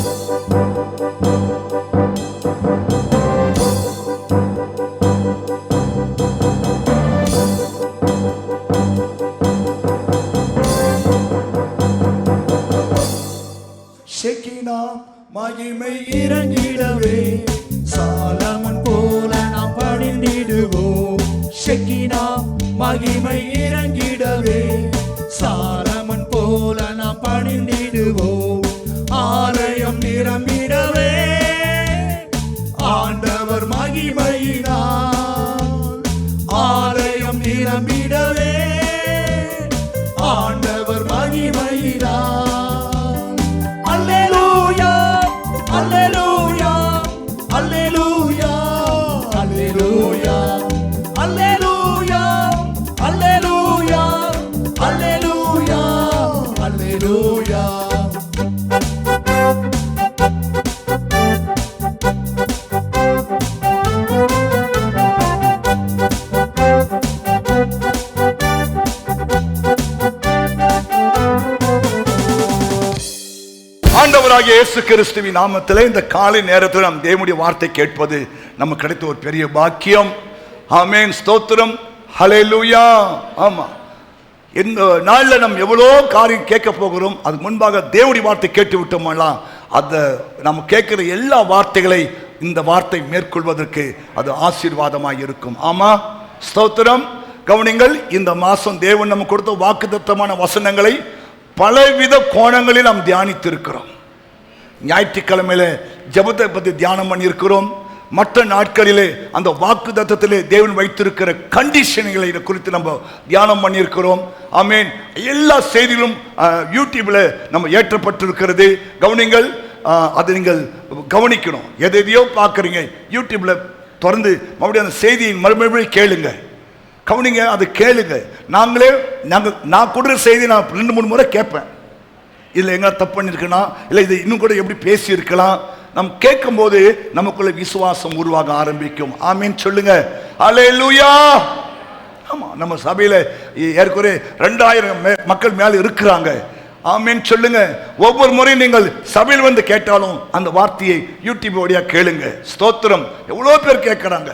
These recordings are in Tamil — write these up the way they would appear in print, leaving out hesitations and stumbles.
ஷெகினா மகிமை இறங்கிடவே சாலமன் போல நாம் பணிந்திடுவோம். ஷெகினா மகிமை இறங்கிடவே சாலமன் போல நாம் பணிந்திடுவோம். ஆலயம் நிரம்பிடவே ஆண்டவர் மகிமையினால், ஆலயம் நிரம்பிடவே ஆண்டவர் மகிமையினால். அல்லேலூயா அல்லேலூயா அல்லேலூயா அல்லேலூயா அல்லேலூயா அல்லேலூயா அல்லேலூயா அல்லேலூயா. ஆண்டவராகிய இயேசு கிறிஸ்துவின் நாமத்திலே இந்த காலை நேரத்தில் நாம் தேவனுடைய வார்த்தை கேட்பது நமக்கு கிடைத்த ஒரு பெரிய பாக்கியம். ஆமென், ஸ்தோத்திரம், ஹல்லேலூயா. ஆமா, இந்த நாளில் நம்ம எவ்வளோ காரியம் கேட்க போகிறோம். அதுக்கு முன்பாக தேவனுடைய வார்த்தை கேட்டு விட்டோம்னா அதை நம்ம கேட்கிற எல்லா வார்த்தைகளை இந்த வார்த்தை மேற்கொள்வதற்கு அது ஆசீர்வாதமாக இருக்கும். ஆமா, ஸ்தோத்திரம். கவனிங்கள், இந்த மாதம் தேவன் நம்ம கொடுத்த வாக்குத்தத்தமான வசனங்களை பலவித கோணங்களில் நாம் தியானித்திருக்கிறோம். ஞாயிற்றுக்கிழமையில ஜெபத்தை பற்றி தியானம் பண்ணியிருக்கிறோம். மற்ற நாட்களிலே அந்த வாக்குத்தத்தத்திலே தேவன் வைத்திருக்கிற கண்டிஷன்களை குறித்து நம்ம தியானம் பண்ணியிருக்கிறோம். ஆமென். எல்லா செய்திகளும் யூடியூப்ல நம்ம ஏற்றப்பட்டிருக்கிறது. கவனிங்கள், அதை நீங்கள் கவனிக்கணும். எதையோ பார்க்குறீங்க, யூடியூப்ல திறந்து மறுபடியும் அந்த செய்தியை மறுபடியும் கேளுங்க, கவனிங்க, அது கேளுங்க. நான் கொடுக்குற செய்தி நான் 2-3 முறை கேட்பேன். இதில் எங்கே தப்பு பண்ணியிருக்கேனா, இல்லை இது இன்னும் கூட எப்படி பேசியிருக்கலாம். நம்ம கேட்கும் போது நமக்குள்ள விசுவாசம் உருவாக ஆரம்பிக்கும். ஆமீன் சொல்லுங்க. அல்லேலூயா. ஆமாம், நம்ம சபையில் ஏற்கனவே 2000 மக்கள் மேலே இருக்கிறாங்க. ஆமீன் சொல்லுங்க. ஒவ்வொரு முறையும் நீங்கள் சபையில் வந்து கேட்டாலும் அந்த வார்த்தையை யூடியூப் வழியாக கேளுங்க. ஸ்தோத்திரம். எவ்வளோ பேர் கேட்குறாங்க.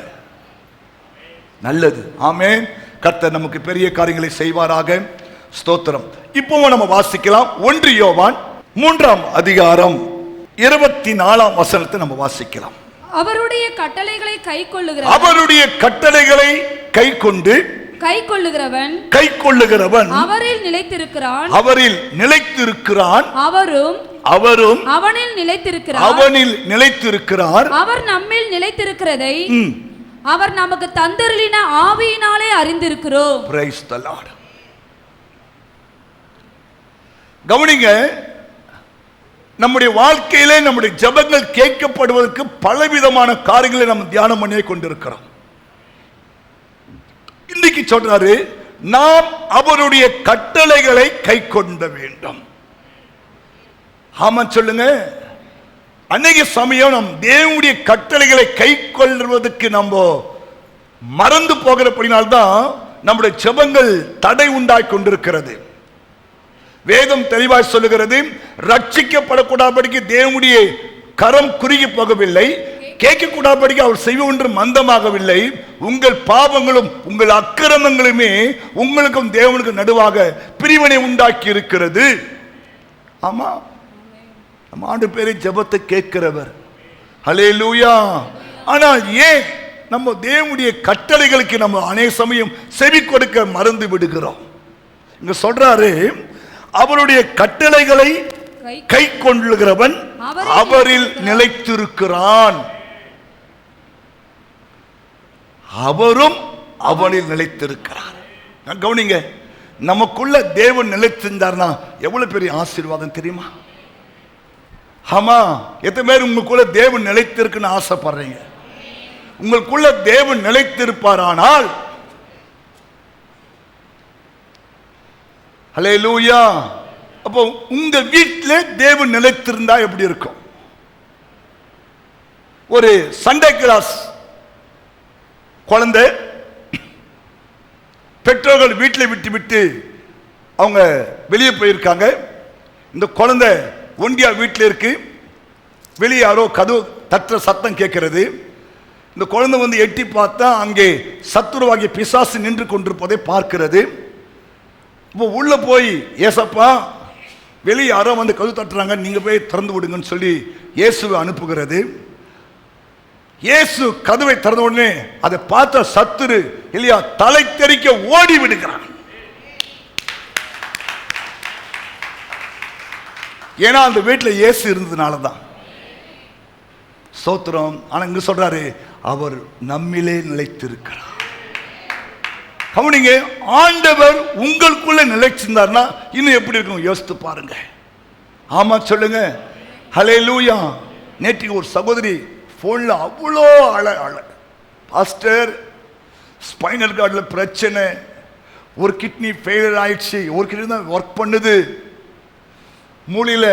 நல்லது. ஆமென். கர்த்தர் நமக்கு பெரிய காரியங்களை செய்வாராக. ஸ்தோத்திரம். இப்போ நம்ம வாசிக்கலாம். 1 யோவான் 3ஆம் அதிகாரம் 24ஆம் வசனத்தை நம்ம வாசிக்கலாம். அவருடைய கட்டளைகளை கைக்கொள்ளுகிறவன், அவருடைய கட்டளைகளை கைக்கொள்ளுகிறவன் அவரில் நிலைத்திருக்கிறான், அவரில் நிலைத்திருக்கிறான், அவரும் அவனில் நிலைத்திருக்கிறார். அவர் நம்மில் நிலைத்திருக்கிறதை அவர் நமக்கு தந்தருளின ஆவியினாலே அறிந்திருக்கிறோம். Praise the Lord. கவனிங்க, நம்முடைய வாழ்க்கையிலே நம்முடைய ஜெபங்கள் கேட்கப்படுவதற்கு பலவிதமான காரியங்களை நம்ம தியானம் பண்ணி கொண்டிருக்கிறோம். இன்னைக்கு சொல்றாரு, நாம் அவருடைய கட்டளைகளை கைக்கொள்ள வேண்டும். ஆமா சொல்லுங்க. அநேக சமயம் நம் தேவனுடைய கட்டளைகளை கை கொள்வதற்கு நம்ம மறந்து போகிறபடினால்தான் நம்முடைய ஜெபங்கள் தடை உண்டாய் கொண்டிருக்கிறது. வேதம் தெளிவாய் சொல்லுகிறது, ரட்சிக்கப்படக்கூடாதபடிக்கு தேவனுடைய கரம் குறுகி போகவில்லை, கேட்கக்கூடாதபடிக்கு அவர் செய்வ ஒன்று மந்தமாகவில்லை. உங்கள் பாவங்களும் உங்கள் அக்கிரமங்களுமே உங்களுக்கும் தேவனுக்கும் நடுவாக பிரிவினை உண்டாக்கி இருக்கிறது. ஆமா, நம்ம ஆண்டு பேரை ஜெபத்தை கேட்கிறவர். ஹல்லேலூயா. ஆனால் ஏன் நம்ம தேவனுடைய கட்டளைகளுக்கு நம்ம அநேக சமயம் செவி கொடுக்க மறந்து விடுகிறோம்? இங்க சொல்றாரு, அவருடைய கட்டளைகளை கை கொள்ளுகிறவன் அவரில் நிலைத்திருக்கிறான், அவரும் அவனில் நிலைத்திருக்கிறார். கவனிங்க, நமக்குள்ள தேவன் நிலைத்திருந்தார்னா எவ்வளவு பெரிய ஆசீர்வாதம் தெரியுமா? ஆமா, எத்தனை பேர் உங்களுக்குள்ள தேவன் நிலைத்திருக்குன்னு ஆசைப்படுறீங்க? உங்களுக்குள்ள தேவன் நிலைத்திருப்பாரானால், ஹல்லேலூயா, அப்போ உங்க வீட்டிலே தேவன் நிலைத்திருந்தா எப்படி இருக்கும்? ஒரு சண்டே கிளாஸ் குழந்தை பெற்றோர்கள் வீட்டில் விட்டு அவங்க வெளியே போயிருக்காங்க. இந்த குழந்தை ஒண்டியா வீட்டில் இருக்கு. வெளியே யாரோ கதவு தட்டுற சத்தம் கேட்கிறது. இந்த குழந்தை வந்து எட்டி பார்த்தா அங்கே சத்துருவாகிய பிசாசு நின்று கொண்டிருப்பதை பார்க்கிறது. இப்போ உள்ள போய், ஏசப்பா வெளியே யாரோ வந்து கதவு தட்டுறாங்க, நீங்க போய் திறந்து விடுங்கன்னு சொல்லி இயேசுவை அனுப்புகிறது. இயேசு கதவை திறந்த உடனே அதை பார்த்த சத்துரு இல்லையா தலை தெறிக்க ஓடி விடுகிறான். ஏன்னா அந்த வீட்டில் இயேசு இருந்ததுனால தான். ஸ்தோத்திரம். ஆனா இங்க சொல்றாரு, அவர் நம்மிலே நிலைத்திருக்கிறார். கவனிங்க, ஆண்டவர் உங்களுக்குள்ள நிலைச்சிருந்தார்னா இன்னும் எப்படி இருக்கும் யோசித்து பாருங்க. ஆமா சொல்லுங்க. ஹல்லேலூயா. நேற்று ஒரு சகோதரி போன்ல அவ்வளோ அழ பாஸ்டர், ஸ்பைனல் கார்டில் பிரச்சனை, ஒரு கிட்னி ஃபெயிலியர் ஆயிடுச்சு, ஒரு கிட்னி தான் ஒர்க் பண்ணுது, மூளையில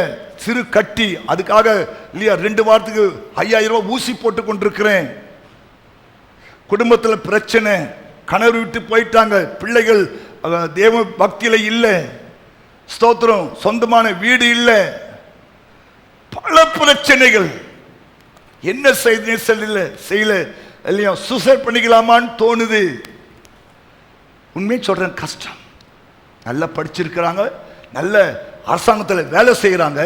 சிறு கட்டி, அதுக்காக இல்லையா 2 வாரத்துக்கு 5000 ரூபாய் ஊசி போட்டு கொண்டிருக்கிறேன், குடும்பத்தில் பிரச்சனை, கணவர் விட்டு போயிட்டாங்க, பிள்ளைகள் தேவ பக்தியில இல்லை, ஸ்தோத்திரம், சொந்தமான வீடு இல்லை, பல பிரச்சனைகள். என்ன செய்யல இல்லையா, சூசைட் பண்ணிக்கலாமான்னு தோணுது. உண்மையை சொல்றேன், கஷ்டம். நல்லா படிச்சிருக்கிறாங்க, நல்ல அரசாங்கத்தில் வேலை செய்கிறாங்க,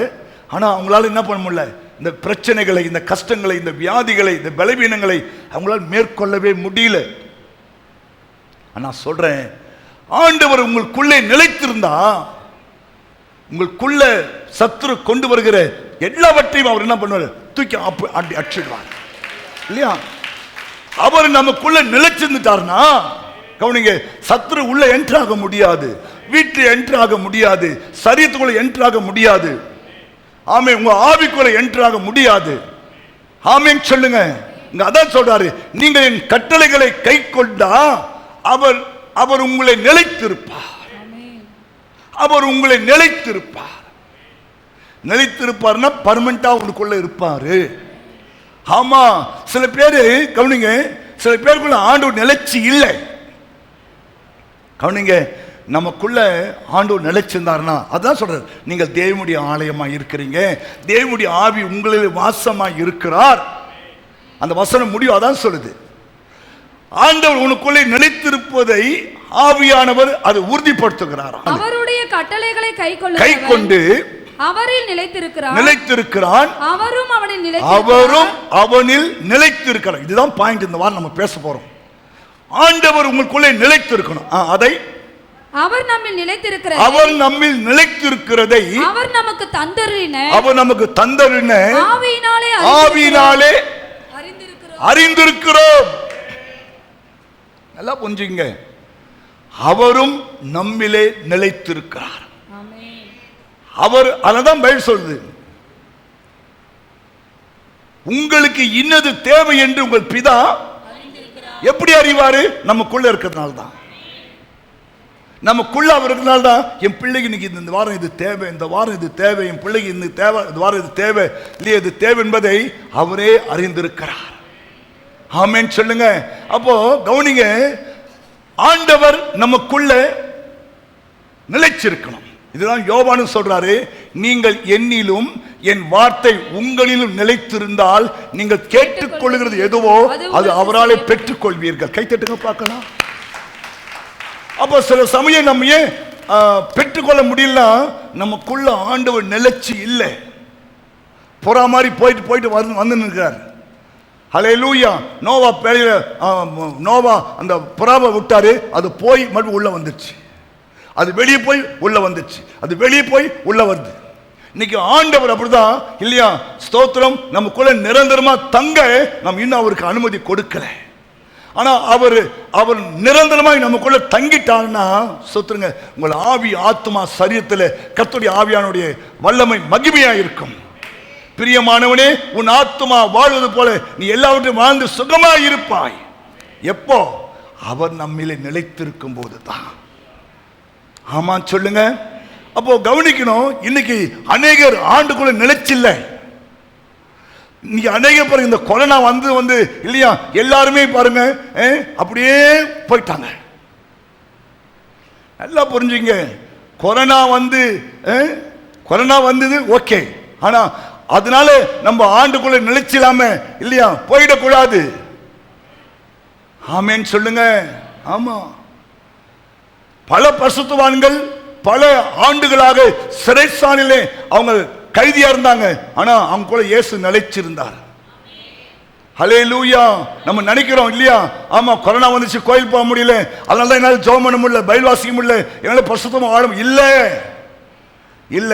ஆனால் அவங்களால என்ன பண்ண முடியல, இந்த பிரச்சனைகளை, இந்த கஷ்டங்களை, இந்த வியாதிகளை, இந்த பலவீனங்களை அவங்களால மேற்கொள்ளவே முடியல. நான் சொல்றேன், ஆண்டவர் உங்களுக்குள்ளே நிலைத்திருந்தா உங்களுக்குள்ள சத்துரு கொண்டு வருகிற எல்லாவற்றையும் அவர் என்ன பண்ணுவார், தூக்கி அடிச்சிடுவார் இல்லையா. அவர் நமக்குள்ள நிலைச்சிருந்துட்டார்னா கவனிங்க, சத்துரு உள்ள என்ட்ராக முடியாது, வீட்டில் என்ட்ராக முடியாது, சரீரத்துக்குள்ள என்ட்ராக முடியாது. ஆமே, உங்க ஆவிக்குள்ள என்ட்ராக முடியாது. ஆமேன் சொல்லுங்க. இங்க அதான் சொல்றாரு, நீங்கள் என் கட்டளைகளை கை கொண்டா அவர் உங்களை நிலைத்திருப்பார். அவர் உங்களை நிலைத்திருப்பார். நிலைத்திருப்பார்னா பர்மனண்டா உங்களுக்குள்ள இருப்பாரு. ஆமா, சில பேரு கவனிங்க, சில பேருக்குள்ள ஆண்டவர் நிலைச்சி இல்லை. கவனிங்க, நமக்குள்ள ஆண்டவர் நிலைச்சிருந்தாருன்னா அதான் சொல்றாரு, நீங்கள் தேவனுடைய ஆலயமா இருக்கிறீங்க, தேவனுடைய ஆவி உங்களில் வாசமா இருக்கிறார். அந்த வசனம் முடியும் அதான் சொல்லுது. ஆண்டவர் உனக்குள்ளே நிலைத்திருப்பதை ஆவியானவர் அது உறுதிப்படுத்துகிறார். அவருடைய கட்டளைகளை கை கொண்டு அவரில் நிலைத்திருக்கிறான், அவரும் அவனில் நிலைத்திருக்கிறார். இதுதான் பாயிண்ட். இந்த வாரம் நம்ம பேச போறோம். ஆண்டவர் உங்களுக்குள்ளே நிலைத்திருக்கணும். அதை அவர் நம்மில் நிலைத்திருக்கிறதை அவர் நமக்கு தந்தருளின ஆவியினாலே அறிந்திருக்கிறோம். நல்லா புரிஞ்சுங்க. அவரும் நம்மிலே நிலைத்திருக்கிறார். அவர் அதான் பைபிள் சொல்லுது, உங்களுக்கு இன்னது தேவை என்று உங்கள் பிதா எப்படி அறிவாரு? நமக்குள்ள இருக்கிறதுனால தான். நமக்குள்ள அவர் இருக்கிறதுனால தான் என் பிள்ளைக்கு இன்னைக்கு இந்த வாரம் இது தேவை, இந்த வாரம் இது தேவை, என் பிள்ளைக்கு இந்த தேவை, இந்த வாரம் இது தேவை இல்லையே, இது தேவை என்பதை அவரே அறிந்திருக்கிறார். ஆமென் சொல்லுங்க. அப்போ கவனிங்க, ஆண்டவர் நமக்குள்ள நிலைச்சிருக்கணும். இதுதான் யோவானு சொல்றாரு, நீங்கள் என்னிலும் என் வார்த்தை உங்களிலும் நிலைத்திருந்தால் நீங்கள் கேட்டுக்கொள்கிறது எதுவோ அது அவராலே பெற்றுக் கொள்வீர்கள். கைத்தட்டுங்க பார்க்கலாம். அப்போ சில சமயம் நம்ம ஏன் பெற்றுக்கொள்ள முடியல, நமக்குள்ள ஆண்டவர் நிலைச்சி இல்லை, புறா மாதிரி போயிட்டு வந்து நிற்கிறார். ஹல்லேலூயா. நோவா அந்த புறாவை விட்டாரு, அது போய் மறுபடியும் உள்ள வந்துச்சு, அது வெளியே போய் உள்ள வந்துச்சு, அது வெளியே போய் உள்ள வருது. இன்னைக்கு ஆண்டவர் அப்படிதான் இல்லையா, ஸ்தோத்திரம், நமக்குள்ள நிரந்தரமா தங்க நம்ம இன்னும் அவருக்கு அனுமதி கொடுக்கல. ஆனா அவர் நிரந்தரமாக நமக்குள்ள தங்கிட்டாங்கன்னா சொத்துருங்க, உங்கள் ஆவி ஆத்மா சரீரத்தில் கர்த்தருடைய ஆவியானுடைய வல்லமை மகிமையா இருக்கும். பிரியமானவனே, உன் ஆத்மா வாழ்வது போல நீ எல்லாவற்றையும் வாழ்ந்து சுகமா இருப்பாய். எப்போ? அவர் நம்மிலே நிலைத்திருக்கும் போது தான். ஆமா சொல்லுங்க. அப்போ கவனிக்கணும், இன்னைக்கு அநேகர் ஆண்டுக்குள்ள நிலைச்சில்லை. இன்னைக்கு அநேக பேர் இந்த கொரோனா வந்து இல்லையா, எல்லாருமே பாருங்க அப்படியே போயிட்டாங்க. நல்லா புரிஞ்சுங்க, கொரோனா வந்தது ஓகே, ஆனா அதனால நம்ம ஆண்டுக்குள்ள நிலைச்சிடாம இல்லையா போயிடக்கூடாது. ஆமென் சொல்லுங்க. ஆமா, பல பரிசுத்தவான்கள் பல ஆண்டுகளாக சிறைச்சாலையிலே அவங்க கைதியா இருந்தாங்க. ஆனா அவங்க கூட இயேசு நிலைச்சிருந்தார். ஹல்லேலூயா. நம்ம நினைக்கிறோம் இல்லையா, ஆமா கொரோனா வந்துச்சு, கோயில் போக முடியல, அதனால தான் என்னால ஜெபம் பண்ண முடியல, பைபிள் வாசிக்க முடியல, என்னால பரிசுத்தமா வாழ இல்ல இல்ல.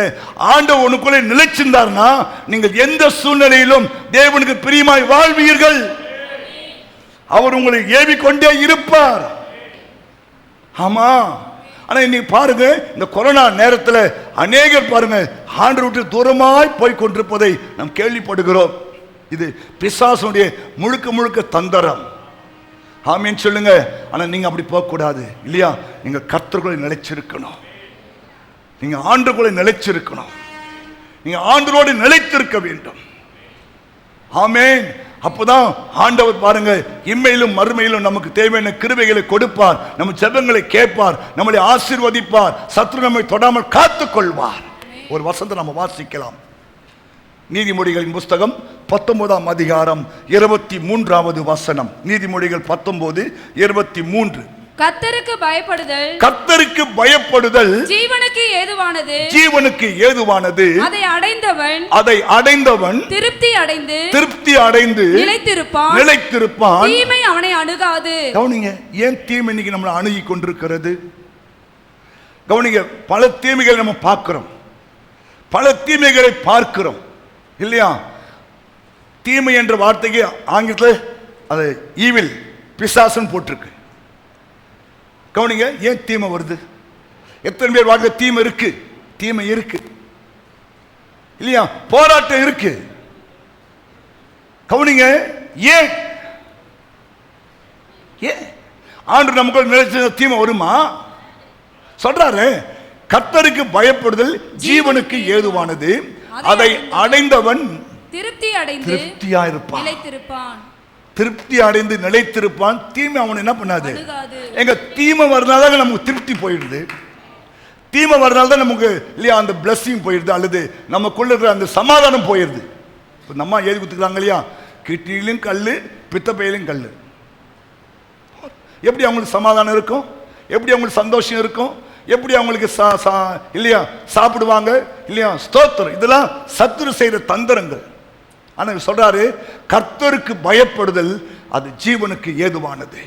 ஆண்டவர் உனக்குள்ளே நிலைச்சிருந்தார்னா நீங்கள் எந்த சூழ்நிலையிலும் தேவனுக்கு பிரியமாய் வாழ்வீர்கள். அவர் உங்களை ஏவிக்கொண்டே இருப்பார். ஆமா. ஆனா இன்னைக்கு பாருங்க, இந்த கொரோனா நேரத்தில் அநேகர் பாருங்க ஆண்டவரை விட்டு தூரமாய் போய் கொண்டிருப்பதை நாம் கேள்விப்படுகிறோம். இது பிசாசுடைய முழுக்க முழுக்க தந்திரம். ஆமென் சொல்லுங்க. ஆனா நீங்க அப்படி போக கூடாது இல்லையா. நீங்க கர்த்தருக்குள்ளே நிலைச்சிருக்கணும். நீங்க ஆண்டவருக்குள்ளே நிலைச்சிருக்கணும். நீங்க ஆண்டவரோடு நிலைத்திருக்க வேண்டும். ஆமென். அப்பதான் ஆண்டவர் பாருங்க இம்மையிலும் மறுமையிலும் நமக்கு தேவையான கிருபைகளை கொடுப்பார், நம்ம ஜெபங்களை கேட்பார், நம்மளை ஆசீர்வதிப்பார், சத்துரு நம்மை தொடாமல் காத்துக் கொள்வார். ஒரு வசனத்தை நம்ம வாசிக்கலாம். நீதிமொழிகளின் புஸ்தகம் 19ஆம் அதிகாரம் 23வது வசனம். நீதிமொழிகள் 19:23. கர்த்தருக்கு பயப்படுதல், கர்த்தருக்கு பயப்படுதல் ஜீவனுக்கு ஏதுவானது, ஜீவனுக்கு ஏதுவானது. அதை அடைந்தவன் திருப்தி அடைந்து நிலைத்திருப்பான். தீமை அவனை அணுகாது. கவனிங்க, ஏன் தீமை இன்னைக்கு நம்மளை அணுகி கொண்டிருக்கிறது? கவனிங்க, பல தீமைகளை நம்ம பார்க்கிறோம், பல தீமைகளை பார்க்கிறோம் இல்லையா. தீமை என்ற வார்த்தைக்கு ஆங்கிலத்தில் அது ஈவில், பிசாசுன்னு போட்டிருக்கு. கவனிங்க, ஏன் தீமை வருது? எத்தனை பேர் வாழ்க்கை தீமை இருக்கு? தீமை இருக்கு இல்லையா, போராட்டம் இருக்கு. கவனிங்க, ஏன் ஏன் ஆண்டு நமக்கு நிலைச்ச தீமை வருமா? சொல்றாரு, கர்த்தருக்கு பயப்படுதல் ஜீவனுக்கு ஏதுவானது, அதை அடைந்தவன் திருப்தியா இருப்பான். திருப்தி அடைந்து நிலைத்திருப்பான். தீமை அவன் என்ன பண்ணாது. எங்க தீமை வரனால நமக்கு திருப்தி போயிடுது, தீமை வரனால தான் நமக்கு இல்லையா அந்த பிளஸிங் போயிடுது, அல்லது நமக்குள்ள இருக்கிற அந்த சமாதானம் போயிடுது. நம்ம எழுதி கொடுத்துக்கிறாங்க இல்லையா, கிட்னிலும் கல்லு பித்தப்பையிலும் கல்லு. எப்படி அவங்களுக்கு சமாதானம் இருக்கும்? எப்படி அவங்களுக்கு சந்தோஷம் இருக்கும்? எப்படி அவங்களுக்கு இல்லையா சாப்பிடுவாங்க இல்லையா? ஸ்தோத்திரம். இதெல்லாம் சத்துரு செய்த தந்திரங்கள். ஆனா சொல்றாரு, கர்த்தருக்கு பயப்படுதல் அது ஜீவனுக்கு ஏதுவானது,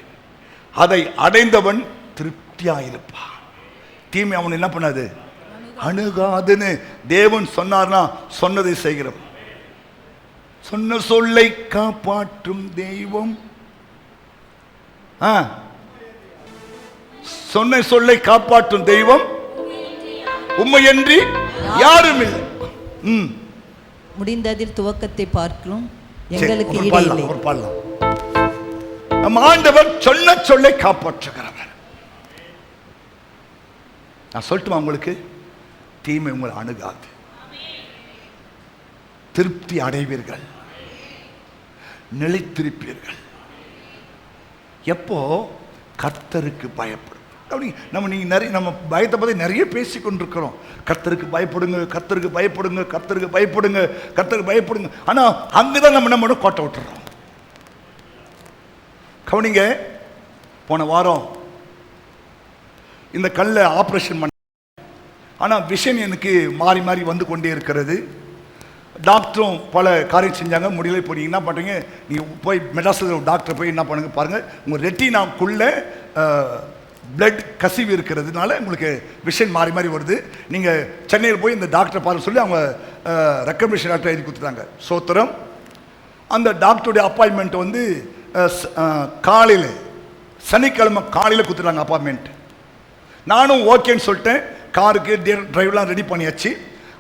அதை அடைந்தவன் திருப்தியாயிருப்பான். தீமை அவன் என்ன பண்ணாது, அணுகாதுன்னு தேவன் சொன்னார்னா சொன்னதை செய்கிறோம். சொன்ன சொல்லை காப்பாற்றும் தெய்வம். சொன்ன சொல்லை காப்பாற்றும் தெய்வம் உம்மையன்றி யாரும் இல்லை. முடிந்ததில் துவக்கத்தை பார்க்கிறோம், எங்களுக்கு ஈடில்லை. நம் ஆண்டவர் சொன்ன சொல்லை காப்பாற்றுகிறவர். நான் சொல்லட்டுமா உங்களுக்கு, தீமை உங்களை அணுகாது, திருப்தி அடைவீர்கள், நிலைத்திருப்பீர்கள். எப்போ? கர்த்தருக்கு பயப்படும். நம்ம பயத்தை பற்றி நிறைய பேசி கொண்டிருக்கிறோம். கர்த்தருக்கு பயப்படுங்க, கர்த்தருக்கு பயப்படுங்க, கர்த்தருக்கு பயப்படுங்க, கர்த்தருக்கு பயப்படுங்க. ஆனால் அங்குதான் நம்ம கோட்டை விட்டுறோம். கவனிங்க, போன வாரம் இந்த கல்லை ஆப்ரேஷன் பண்ண, ஆனால் விஷன் எனக்கு மாறி மாறி வந்து கொண்டே இருக்கிறது. டாக்டரும் பல காரியம் செஞ்சாங்க, முடியல. இப்போ நீங்கள் என்ன பண்ணுறீங்க, நீங்கள் போய் மெட்ராஸில் டாக்டர் போய் என்ன பண்ணுங்க பாருங்கள், உங்கள் ரெட்டினாக்குள்ளே பிளட் கசிவு இருக்கிறதுனால உங்களுக்கு விஷன் மாறி மாறி வருது. நீங்கள் சென்னையில் போய் இந்த டாக்டரை பார்க்க சொல்லி அவங்க ரெக்கமெண்டேஷன் டாக்டர் எழுதி கொடுத்துட்டாங்க. சோத்திரம். அந்த டாக்டருடைய அப்பாயின்மெண்ட் வந்து காலையில், சனிக்கிழமை காலையில் கொடுத்துட்டாங்க அப்பாயின்மெண்ட். நானும் ஓகேன்னு சொல்லிட்டேன். காருக்கு டிரைவர்லாம் ரெடி பண்ணியாச்சு.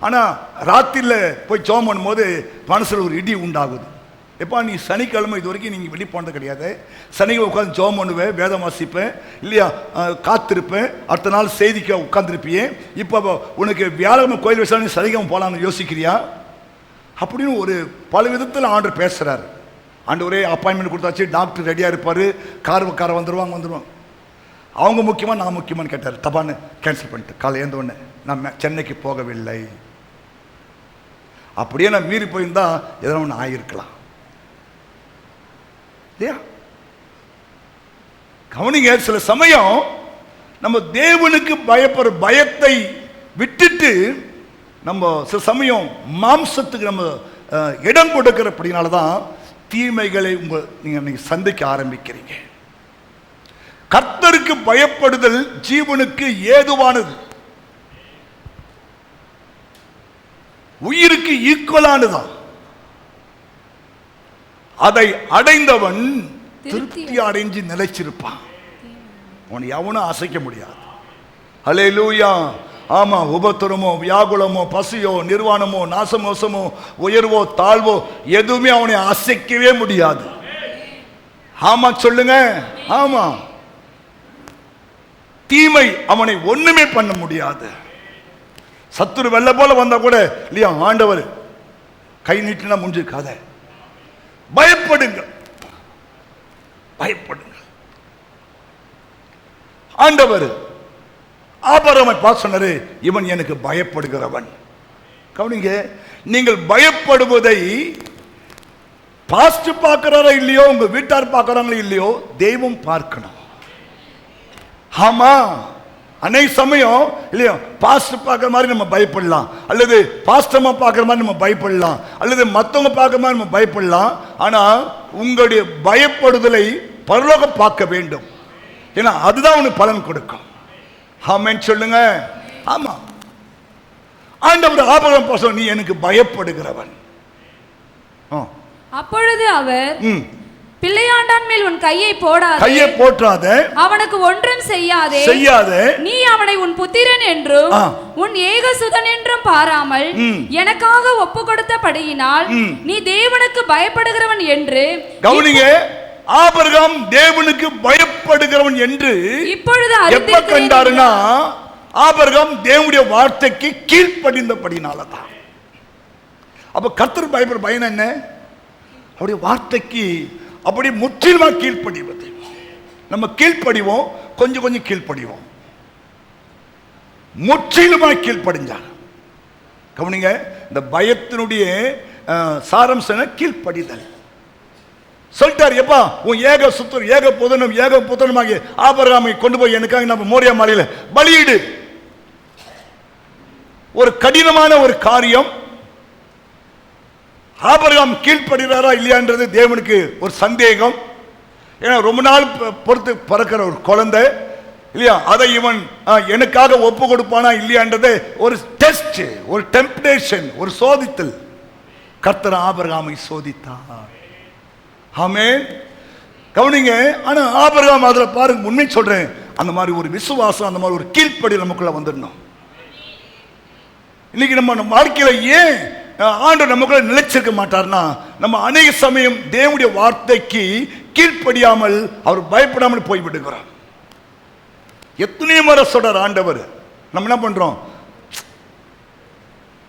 ஆனால் ராத்திரியில் போய் ஜெபம் பண்ணும்போது மனசில் ஒரு இடி உண்டாகுது. எப்பா, நீ சனிக்கிழமை இது வரைக்கும் நீங்கள் வெளியே போனது கிடையாது. சனிக்கிழமை உட்காந்து ஜெபம் பண்ணுவேன், வேதம் வாசிப்பேன் இல்லையா, காத்திருப்பேன், அடுத்த நாள் செய்திக்கு உட்காந்துருப்பியே. இப்போ உனக்கு வியாழக்கிழமை கோயில் வச்சா நீ சனிக்கிழமை போகலான்னு யோசிக்கிறியா அப்படின்னு ஒரு பல விதத்தில் ஆண்டவர் பேசுகிறார். ஆண்டவரே அப்பாயின்மெண்ட் கொடுத்தாச்சு, டாக்டர் ரெடியாக இருப்பார், காரை வந்துடுவாங்க. அவங்க முக்கியமாக நான் முக்கியமானு கேட்டார். தப்பான்னு கேன்சல் பண்ணிட்டு காலை ஏந்த உடனே நான் சென்னைக்கு போகவில்லை. அப்படியே நான் மீறி போயிருந்தா எதனா ஒன்று ஆகியிருக்கலாம் இல்லையா? கவனிங்க, சில சமயம் நம்ம தேவனுக்கு பயப்படுற பயத்தை விட்டுட்டு நம்ம சில சமயம் மாம்சத்துக்கு நம்ம இடம் கொடுக்கிறபடினால தான் தீமைகளை நீங்க சந்திக்க ஆரம்பிக்கிறீங்க. கர்த்தருக்கு பயப்படுதல் ஜீவனுக்கு ஏதுவானது, உயிருக்கு ஈக்குவலானதான். அதை அடைந்தவன் திருப்தி அடைஞ்சு நிலைச்சிருப்பான். அவனை எவனும் அசைக்க முடியாது. அல்லேலூயா. ஆமா, உபத்திரமோ வியாகுலமோ பசியோ நிர்வாணமோ நாசமோசமோ உயர்வோ தாழ்வோ எதுவுமே அவனை அசைக்கவே முடியாது. ஆமா சொல்லுங்க. ஆமா, தீமை அவனை ஒண்ணுமே பண்ண முடியாது. சத்துரு வெள்ள போல வந்தா கூட இல்லையா, ஆண்டவர் கை நீட்டினா முடிஞ்சு கதை. பயப்படுங்க, பயப்படுங்க. ஆண்டவர் ஆபிரகாமை பார்த்து சொன்னாரு, இவன் எனக்கு பயப்படுகிறவன். கவனிங்க, நீங்கள் பயப்படுவதை பாஸ்ட் பார்க்கிறாரா இல்லையோ, உங்க வீட்டார் பார்க்கறாங்களோ இல்லையோ, தெய்வம் பார்க்கணும். ஆமா, அநேக சமயம் இல்லையா, பாஸ்ட் பார்க்குற மாதிரி நம்ம பயப்படலாம், அல்லது பாஸ்டமா பார்க்குற மாதிரி நம்ம பயப்படலாம், அல்லது மற்றவங்க பார்க்குற மாதிரி நம்ம பயப்படலாம். ஆனா உங்களுடைய பயப்படுதலை பரலோகம் பார்க்க வேண்டும். ஏன்னா அதுதான் உனக்கு பலன் கொடுக்கும். ஆமென் சொல்லுங்க. ஆமா, ஆண்டவர் ஆபிரகாம் பார்த்து, நீ எனக்கு பயப்படுகிறவன். அப்பொழுது அவர், பிள்ளையாண்டான் மேல் உன் கையை போடாதே, கையை போற்றாத, அவனுக்கு ஒன்றும் செய்யாதே, நீ அவனை உன் புத்திரன் என்றும் உன் ஏகசுதன் என்றும் பாராமல் எனக்காக ஒப்பு கொடுத்தபடியினால் நீ தேவனுக்கு பயப்படுகிறவன் என்று. கவனிங்க, ஆபிரகாம் தேவனுக்கு பயப்படுகிறவன் என்று இப்பொழுது எப்ப கண்டாருன்னா, ஆபிரகாம் தேவனுடைய வார்த்தைக்கு கீழ்ப்படிந்தபடினாலதான். அப்ப கர்த்தர் பயப்படுற பயன் என்ன? அவருடைய வார்த்தைக்கு அப்படி முற்றிலுமா கீழ்ப்படிவது. நம்ம கீழ்ப்படிவோம், கொஞ்சம் கொஞ்சம் கீழ்ப்படிவோம், முற்றிலுமா கீழ்ப்படிஞ்சார். கவனிங்க, இந்த பயத்தினுடைய சாரம்சம் கீழ்ப்படிதல். சொல்லிட்டார், எப்பா உன் ஏக சுத்தர் ஏக புதனும் ஏக புதனுமாகிய ஆபிரகாமை கொண்டு போய் எனக்காக நம்ம மோரியா மலையில பலியிடு. ஒரு கடினமான ஒரு காரியம். ஆபிரகாம் கீழ்ப்படுகிறாரா இல்லையான்றது தேவனுக்கு ஒரு சந்தேகம். ஏன்னா ரொம்ப நாள் பொறுத்து பிறக்கிற ஒரு குழந்தை இல்லையா, அதை இவன் எனக்காக ஒப்பு கொடுப்பானா இல்லையான்றது ஒரு டெஸ்ட், ஒரு டெம்ப்டேஷன், ஒரு சோதித்தல். கர்த்தர் ஆபிரகாமை சோதித்தார். ஆமென். கவனிங்க, ஆனா ஆபிரகாம் அதுல பாருங்க, உண்மை சொல்றேன், அந்த மாதிரி ஒரு விசுவாசம், அந்த மாதிரி ஒரு கீழ்ப்படி நமக்குள்ள வந்துடணும். இன்னைக்கு நம்ம வாழ்க்கையில ஏன் ஆண்டவர் நமக்குள்ள நிலைச்சிருக்க மாட்டார்னா, நம்ம அநேக சமயம் தேவனுடைய வார்த்தைக்கு கீழ்ப்படியாமல் அவர் பயப்படாமல் போய்விடுகிறோம். எத்தனையோ முறை சொல்றார் ஆண்டவர், நம்ம என்ன பண்றோம்?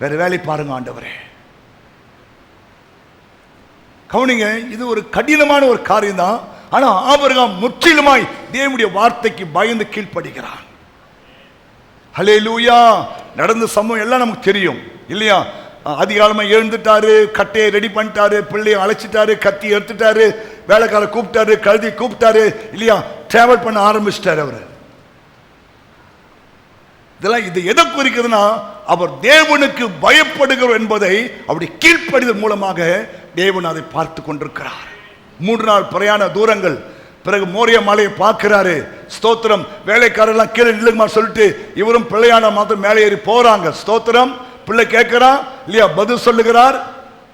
வேற வேலை பாருங்க ஆண்டவரே. கவனிங்க, இது ஒரு கடினமான ஒரு காரியம் தான். ஆனா ஆபிரகாம் முற்றிலுமாய் தேவனுடைய வார்த்தைக்கு பயந்து கீழ்ப்படுகிறான். ஹல்லேலூயா. நடந்த சம்பவம் எல்லாம் நமக்கு தெரியும் இல்லையா? அதிகாலமா எழுந்துட்டாரு, கட்டையை ரெடி பண்ணிட்டாரு, பிள்ளையை அழைச்சிட்டாரு, கத்தி எடுத்துட்டாரு, வேலைக்கார கூப்பிட்டாரு, கழுதி கூப்பிட்டாரு இல்லையா, டிராவல் பண்ண ஆரம்பிச்சிட்டாரு அவர். இதெல்லாம் இது எதை குறிக்குதுன்னா, அவர் தேவனுக்கு பயப்படுகிறார் என்பதை அவருடைய கீழ்ப்படிதல் மூலமாக தேவன் அதை பார்த்து கொண்டிருக்கிறார். 3 நாள் பிரயாண தூரங்கள் பிறகு மோரியா மலையை பார்க்கிறாரு. ஸ்தோத்திரம். வேலைக்காரெல்லாம் கீழே நில்லுமா சொல்லிட்டு இவரும் பிள்ளையான மாத்திரம் மேலே ஏறி போறாங்க. ஸ்தோத்திரம். பிள்ளை கேட்கிறான் இல்லையா, பதில் சொல்லுகிறார்.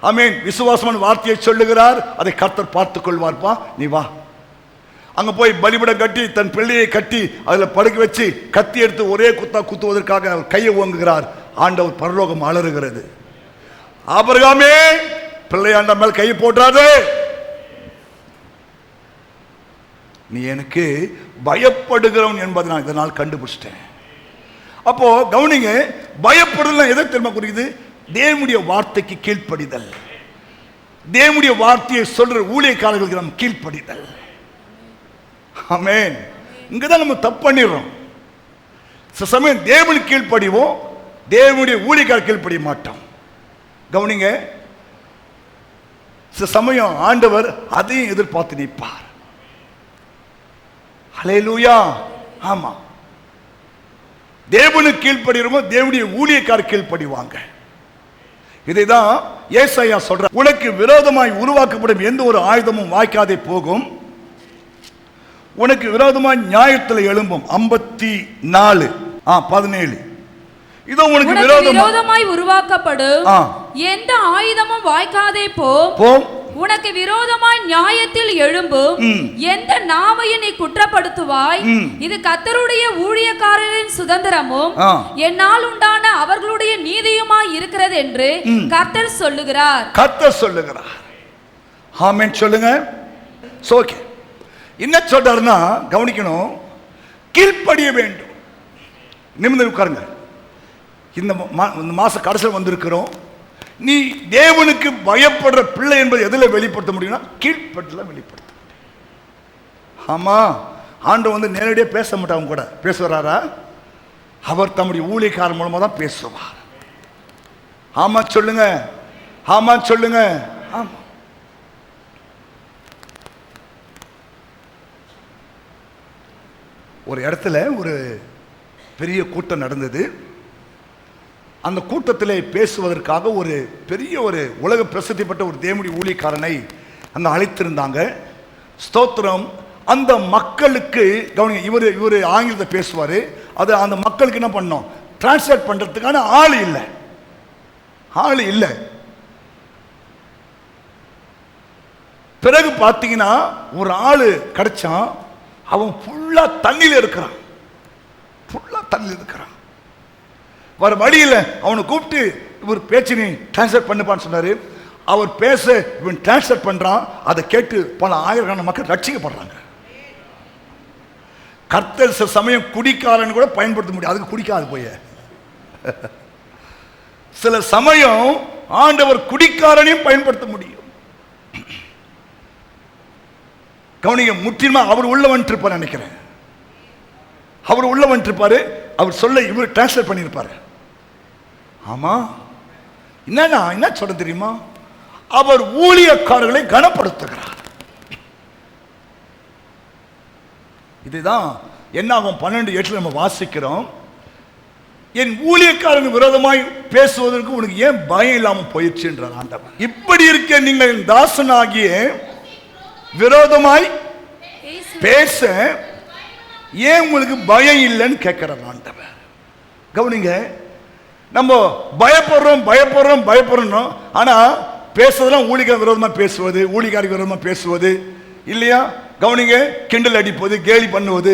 ஆமென். விசுவாசமான வார்த்தையை சொல்லுகிறார். அதை கர்த்தர் பார்த்து கொள்வார்ப்பா, நீ வா. அங்க போய் பலிபீடம் கட்டி தன் பிள்ளையை கட்டி அதுல படுக்க வச்சு கத்தி எடுத்து ஒரே குத்தா குத்துவதற்காக அவர் கையை ஓங்குகிறார். ஆண்டவர் பரலோகம் அலறுகிறது. ஆபிரகாமே, பிள்ளையாண்ட மேல் கையை போட்டாரு, நீ எனக்கு பயப்படுகிறவன் என்பதை நான் இதனால் கண்டுபிடிச்சிட்டேன். அப்போ கவனிங்க, பயப்படுதல் எதை தெரியுமா குறிக்குது? தேவனுடைய வார்த்தைக்கு கீழ்ப்படிதல். தேவனுடைய வார்த்தையை சொல்ற ஊழியக்காரர்களுக்கு நம்ம கீழ்ப்படிதல். ஆமென். இங்கதான் நம்ம தப்பு பண்ணிடுறோம். சில சமயம் தேவனுக்கு கீழ்ப்படிவோம், தேவனுடைய ஊழியக்காரர் கீழ்ப்படிய மாட்டோம். கவனிங்க, சில சமயம் ஆண்டவர் அதையும் எதிர்பார்த்து நிற்பார். ஹல்லேலூயா. ஆமா, தேவனுக்கு கீழ்ப்படிறோம், தேவனுடைய ஊழியக்காரர் கீழ்ப்படிவாங்க. இதைதான் ஏசாயா சொல்ற, உனக்கு விரோதமாய் உருவாக்கப்படும் எந்த ஒரு ஆயுதமும் வாய்க்காதே போகும், உனக்கு விரோதமாய் நியாயத்தில் எழும்பும். 54:17. இதோ உனக்கு விரோதமாய் உருவாக்கப்படும் எந்த ஆயுதமும் வாய்க்காதே போம், உனக்கு விரோதமாய் நியாயத்தில் எழும்பும் எந்த நாவையை நீ குற்றப்படுத்துவாய், இது கர்த்தருடைய ஊழியக்காரரின் சுதந்திரமும் என்னால் உண்டான அவர்களுடைய நீதியுமாய் இருக்கிறது என்று கர்த்தர் சொல்லுகிறார். கர்த்தர் சொல்லுகிறார். ஆமென் சொல்லுங்க. ஓகே, என்ன சொல்றாருன்னா கவனிக்கணும், கீழ்ப்படிய வேண்டும். நிமிர்ந்து உட்காருங்க. இந்த மாச கடைசியில் வந்திருக்கிறோம். நீ தேவனுக்கு பயப்படுற பிள்ளை என்பதை எதில் வெளிப்படுத்த முடியும்னா கீழ்ப்படில வெளிப்படுத்த. ஆமா, ஆண்டு வந்து நேரடியாக பேச மாட்டாங்க கூட பேசுவாரா? அவர் தம்முடைய ஊழியக்காரர் மூலமா தான் பேசுவார். ஆமா சொல்லுங்க, ஆமா சொல்லுங்க. ஆமா, ஒரு இடத்துல ஒரு பெரிய கூட்டம் நடந்தது. அந்த கூட்டத்தில் பேசுவதற்காக ஒரு பெரிய ஒரு உலக பிரசித்தி பெற்ற ஒரு தேவனுடைய ஊழியக்காரனை அங்கே அழைத்திருந்தாங்க. ஸ்தோத்திரம். அந்த மக்களுக்கு கவனிங்க, இவர் ஆங்கிலத்தை பேசுவார். அது அந்த மக்களுக்கு என்ன பண்ணோம், டிரான்ஸ்லேட் பண்ணுறதுக்கான ஆள் இல்லை. பிறகு பார்த்தீங்கன்னா ஒரு ஆள் கிடைச்சான். அவன் ஃபுல்லாக தண்ணியில் இருக்கிறான். வர வழியில் அவனை கூப்பிட்டு இவர் பேச்சு நீ டிரான்ஸ்லேட் பண்ணுப்பான்னு சொன்னார். அவர் பேச இவன் டிரான்ஸ்லேட் பண்ணுறான். அதை கேட்டு பல ஆயிரக்கணக்கான மக்கள் ரட்சிக்கப்படுறாங்க. கர்த்தர் சில சமயம் குடிக்காரன் கூட பயன்படுத்த முடியும், அதுக்கு குடிக்காது போய். சில சமயம் ஆண்டவர் குடிக்காரனையும் பயன்படுத்த முடியும். கவனிங்க, முற்றிலுமா அவர் உள்ளவன் இருப்பார் நினைக்கிறேன். அவர் உள்ளவன் இருப்பாரு. அவர் சொல்ல இவர் டிரான்ஸ்லேட் பண்ணியிருப்பாரு. ஆமா, என்ன சொல்ல தெரியுமா, அவர் ஊழியக்காரர்களை கனப்படுத்துகிறார். இதுதான் என்ன ஆகும், 12:8 நம்ம வாசிக்கிறோம். என் ஊழியக்காரங்க விரோதமாய் பேசுவதற்கு உனக்கு ஏன் பயம் இல்லாமல் போயிடுச்சுன்றார் ஆண்டவர். இப்படி இருக்க நீங்கள் என் தாசனாகிய விரோதமாய் பேச ஏன் உங்களுக்கு பயம் இல்லைன்னு கேட்கிறார் ஆண்டவர். கவனிங்க, நம்ம பயப்படுறோம். ஆனா பேசுறதெல்லாம் ஊழியக்கார விரோதமா பேசுவது, ஊழியக்காரி விரோதமா பேசுவது இல்லையா? கவனிங்க, கிண்டல் அடிப்பது, கேலி பண்ணுவது,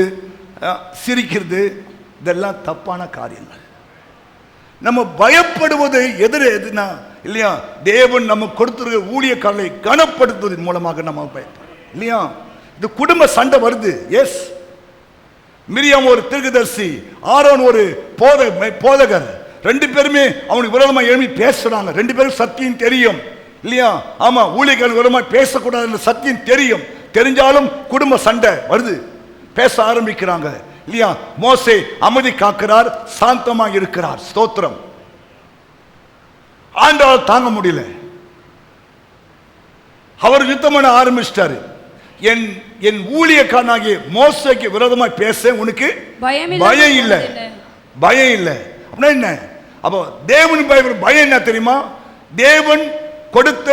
சிரிக்கிறது, இதெல்லாம் தப்பான காரியங்கள். நம்ம பயப்படுவது எதுனா இல்லையா, தேவன் நம்ம கொடுத்துருக்க ஊழியக்காரர்களை கனப்படுத்துவதன் மூலமாக நம்ம பயப்படுறோம் இல்லையா? இது குடும்ப சண்டை வருது. எஸ், மிரியாம் ஒரு தீர்க்கதரிசி, ஆரோன் ஒரு போதகர். ரெண்டு பேருமே அவனுக்கு விரோதமாக எழுப்பி பேசுறாங்க. ரெண்டு பேரும் சத்தியம் தெரியும் இல்லையா? ஆமா, ஊழியக்காரர் விரோதமாக பேசக்கூடாது சத்தியம் தெரியும். தெரிஞ்சாலும் குடும்ப சண்டை வருது, பேச ஆரம்பிக்கிறாங்க இல்லையா? மோசே அமைதி காக்கிறார், சாந்தமா இருக்கிறார். ஸ்தோத்திரம். ஆண்டவர் தாங்க முடியல, அவர் யுத்தம் பண்ண ஆரம்பிச்சிட்டாரு. என் ஊழியக்காரனாகிய மோசேக்கு விரோதமாய் பேச உனக்கு பயம் இல்லை. அப்படின்னா என்ன? அப்போ தேவன் பயம் என்ன தெரியுமா? தேவன் கொடுத்த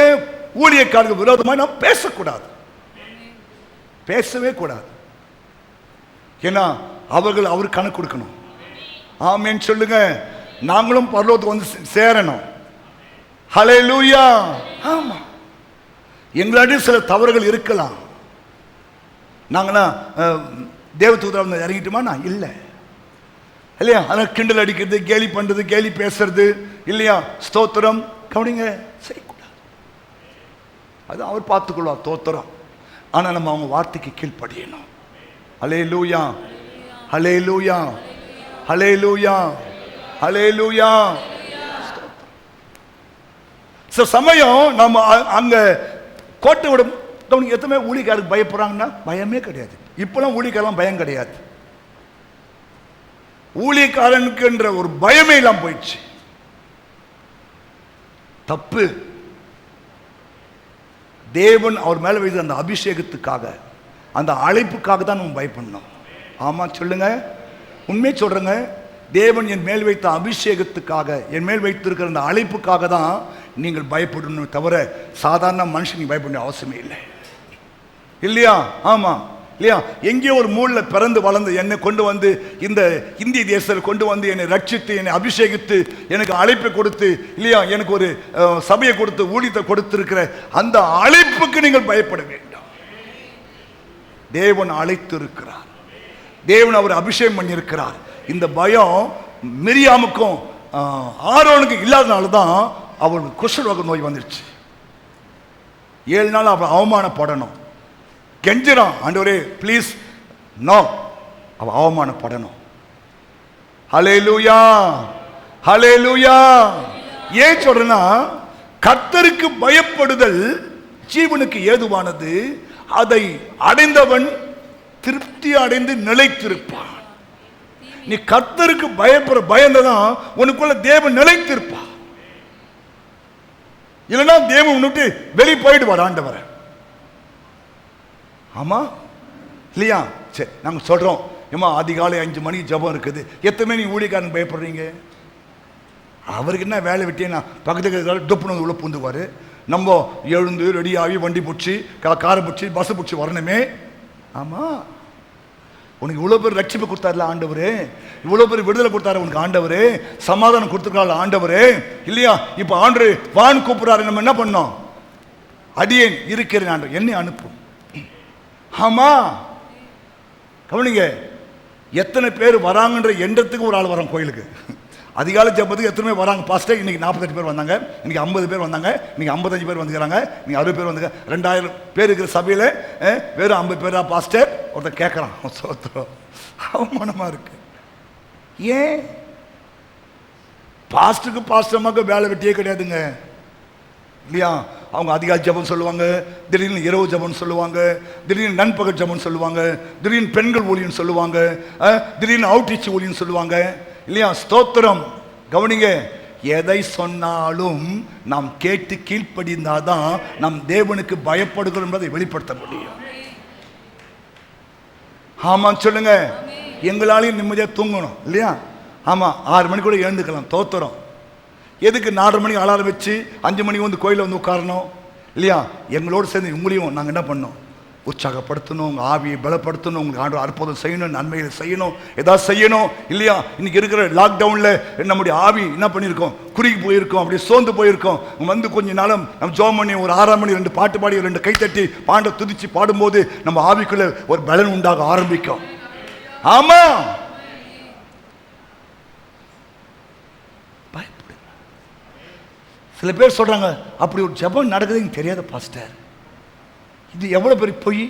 ஊழியக்காரருக்கு விரோதமாய் நாம் பேசக்கூடாது, பேசவே கூடாது. ஏன்னா அவர்கள் அவருக்கு கணக்கு கொடுக்கணும். ஆமென் சொல்லுங்க. நாங்களும் பரலோகத்துக்கு வந்து சேரணும். ஹல்லேலூயா. ஆமா, எங்களாடி சில தவறுகள் இருக்கலாம். நாங்களா தேவதூதர் இறங்கிட்டோமா? நான் இல்லை இல்லையா? அதனால் கிண்டல் அடிக்கிறது, கேலி பண்ணுறது, கேலி பேசுறது இல்லையா? ஸ்தோத்திரம். கவனிங்க, செய்யக்கூடாது. அது அவர் பார்த்துக்கொள்வார். தோத்திரம். ஆனால் நம்ம அவங்க வார்த்தைக்கு கீழ்ப்படியணும். ஹல்லேலூயா, ஹல்லேலூயா, ஹல்லேலூயா, ஹல்லேலூயா. சில சமயம் நம்ம அங்க கோட்டை விட எத்தனை ஊழியக்காரருக்கு பயப்படுறாங்கன்னா பயமே கிடையாது. இப்பெல்லாம் ஊழியக்காரெல்லாம் பயம் கிடையாது. ஊழியக்காரனுக்குன்ற ஒரு பயமே இல்லாம போயிடுச்சு. தப்பு. தேவன் அவர் மேல வைத்த அந்த அபிஷேகத்துக்காக, அந்த அழைப்புக்காக தான் நம்ம பயப்படணும். ஆமா சொல்லுங்க, உண்மையை சொல்றேங்க. தேவன் என் மேல் வைத்த அபிஷேகத்துக்காக, என் மேல் வைத்திருக்கிற அந்த அழைப்புக்காக தான் நீங்கள் பயப்படணும் தவிர சாதாரண மனுஷன் பயப்பட அவசியமே இல்லை. இல்லையா? ஆமா இல்லையா? எங்கேயோ ஒரு மூலைல பிறந்து வளர்ந்து என்னை கொண்டு வந்து இந்த இந்திய தேசத்தில் கொண்டு வந்து என்னை ரட்சித்து, என்னை அபிஷேகித்து, எனக்கு அழைப்பை கொடுத்து, இல்லையா, எனக்கு ஒரு சபையை கொடுத்து, ஊழியத்தை கொடுத்திருக்கிற அந்த அழைப்புக்கு நீங்கள் பயப்பட வேண்டாம். தேவன் அழைத்து இருக்கிறார், தேவன் அவர் அபிஷேகம் பண்ணியிருக்கிறார். இந்த பயம் மிரியாமுக்கும் ஆரோனுக்கு இல்லாதனால தான் அவருக்கு குஷ்டரோக நோய் வந்துருச்சு. 7 நாள் அவன் அவமானப்படணும், கெஞ்சிரான், ஆண்டவரே ப்ளீஸ் நோ, அவன் அவமானப்படணும். ஹல்லேலூயா, ஹல்லேலூயா. ஏன் சொல்றேன்னா, கர்த்தருக்கு பயப்படுதல் ஜீவனுக்கு ஏதுவானது, அதை அடைந்தவன் திருப்தி அடைந்து நிலைத்திருப்பான். நீ கர்த்தருக்கு பயந்ததான் உனக்குள்ள தேவன் நிலைத்திருப்பா. இல்லைன்னா தேவன் உன்னுட்டு வெளியே போயிடுவார் ஆண்டவர். ஆமா இல்லையா? சரி, நாங்கள் சொல்றோம், ஏமா அதிகாலை 5 மணிக்கு ஜபம் இருக்குது, எத்தனை நீ ஊழியக்காரன் பயப்படுறீங்க? அவருக்கு என்ன வேலை விட்டேன்னா பக்கத்துக்கு டொப்புனு உள்ள பூந்துவார். நம்ம எழுந்து ரெடியாகி வண்டி பிடிச்சி காரை பிடிச்சி பஸ் பிடிச்சி வரணுமே. ஆமா, உனக்கு இவ்வளோ பேர் ரட்சிப்பு கொடுத்தாருல ஆண்டவரே, இவ்வளோ பேர் விடுதலை கொடுத்தாரு உனக்கு ஆண்டவரே, சமாதானம் கொடுத்துருக்காரு ஆண்டவரே, இல்லையா? இப்போ ஆண்டு வான் கூப்பிடுறாரு, நம்ம என்ன பண்ணோம்? அடியேன் இருக்கிறேன் ஆண்டவர், என்னை அனுப்பும். ஆமா, கவனிங்க, எத்தனை பேர் வராங்கன்ற எண்ணத்துக்கு ஒரு ஆள் வரோம் கோயிலுக்கு. அதிகாலை ஜபத்துக்கு எத்தனை பேர் வராங்க? பாஸ்டர் இன்னைக்கு 48 பேர் வந்தாங்க, இன்னைக்கு 50 பேர் வந்தாங்க, இன்னைக்கு 55 பேர் வந்துக்கிறாங்க, இன்னைக்கு 60 பேர் வந்தாங்க. 2000 பேர் இருக்கிற சபையில் வெறும் 50 பேரா பாஸ்டர்? ஒருத்தர் கேட்குறான். சோத்திரம், அவமானமா இருக்கு. ஏன்? பாஸ்டருக்கு பாஸ்டர்மாக்கு வேலை வெட்டியே கிடையாதுங்க, இல்லையா? அவங்க அதிகாலை ஜபம் சொல்லுவாங்க, திடீர்னு இரவு ஜபம் சொல்லுவாங்க, திடீர்னு நண்பகல் ஜபம் சொல்லுவாங்க, திடீர்னு பெண்கள் ஊழியம் சொல்லுவாங்க, திடீர்னு அவுட்ரீச் ஊழியம் சொல்லுவாங்க, இல்லையா? ஸ்தோத்திரம். கவனிங்க, எதை சொன்னாலும் நாம் கேட்டு கீழ்ப்படிந்தாதான் நாம் தேவனுக்கு பயப்படுகிறோம் என்பதை வெளிப்படுத்த முடியும். ஆமா சொல்லுங்க. எங்களாலையும் நிம்மதியாக தூங்கணும், இல்லையா? ஆமா, 6 மணி கூட எழுந்துக்கலாம். தோத்துறோம். எதுக்கு 4:30 மணிக்கு அலாரம் வச்சு 5 மணிக்கு வந்து கோயிலில் வந்து உட்காரணும், இல்லையா? எங்களோடு சேர்ந்து உங்களையும் நாங்கள் என்ன பண்ணோம்? உற்சாகப்படுத்தணும், உங்கள் ஆவியை பலப்படுத்தணும், உங்களுக்கு ஆண்டு அற்புதம் செய்யணும், நன்மைகளை செய்யணும், ஏதாவது செய்யணும், இல்லையா? இன்னைக்கு இருக்கிற லாக்டவுனில் நம்முடைய ஆவி என்ன பண்ணியிருக்கோம்? குறுகி போயிருக்கோம், அப்படியே சோர்ந்து போயிருக்கோம். வந்து கொஞ்ச நாளும் நம்ம ஜோம் பண்ணி ஒரு 6 மணி 2 பாட்டு பாடி 2 கைத்தட்டி பாண்டை துதிச்சு பாடும்போது நம்ம ஆவிக்குள்ள ஒரு பலன் உண்டாக ஆரம்பிக்கும். ஆமா, சில பேர் சொல்றாங்க, அப்படி ஒரு ஜெபம் நடக்குதுன்னு தெரியாத பாஸ்டர், இது எவ்வளோ பெரிய பொய்.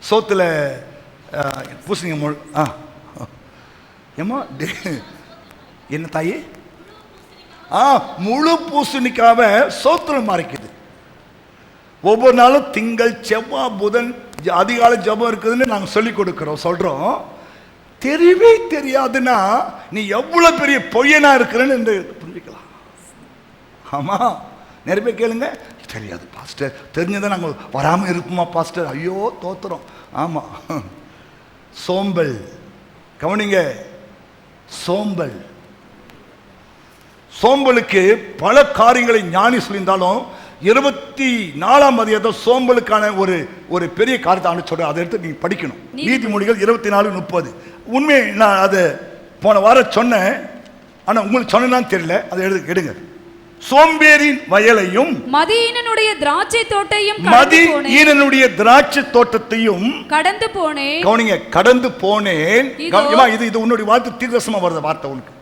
சோத்துல பூசணிங்க ஏமா என்ன தாயி? முழு பூசணிக்காவை சோத்துல மறைக்குது. ஒவ்வொரு நாளும் திங்கள் செவ்வாய் புதன் அதிகாலை ஜபம் இருக்குதுன்னு நாங்கள் சொல்லிக் கொடுக்குறோம், சொல்றோம். தெரியவே தெரியாதுன்னா நீ எவ்வளவு பெரிய பொய்யனா இருக்கிறேன்னு என்று புரிஞ்சுக்கலாம். ஆமா, நிறைய பேர் கேளுங்க, தெரியாது பாஸ்டர், தெரிஞ்சதான் நாங்கள் வராமல் இருப்போமா பாஸ்டர்? ஐயோ தோத்துறோம். ஆமா, சோம்பல். கவனிங்க, சோம்பல். சோம்பலுக்கு பல காரியங்களை ஞானி சொல்லியிருந்தாலும் 24ஆம் அதிகாரத்தில் சோம்பலுக்கான ஒரு பெரிய காரியத்தை ஆண்டு சொல்ற, அதை எடுத்து நீங்க படிக்கணும். நீதிமொழிகள் 24:30. உண்மை, நான் அதை போன வாரம் சொன்னேன், ஆனா உங்களுக்கு சொன்னான்னு தெரியல, அதை எடுங்க. சோம்பேறின் வயலையும் மதியீனனுடைய திராட்சை தோட்டத்தையும் கடந்து போனேன். கவனிங்க, கடந்து போனேன். இது உன்னுடைய வார்த்தை தீர்க்கதரிசனமா வருது வார்த்தை உனக்கு.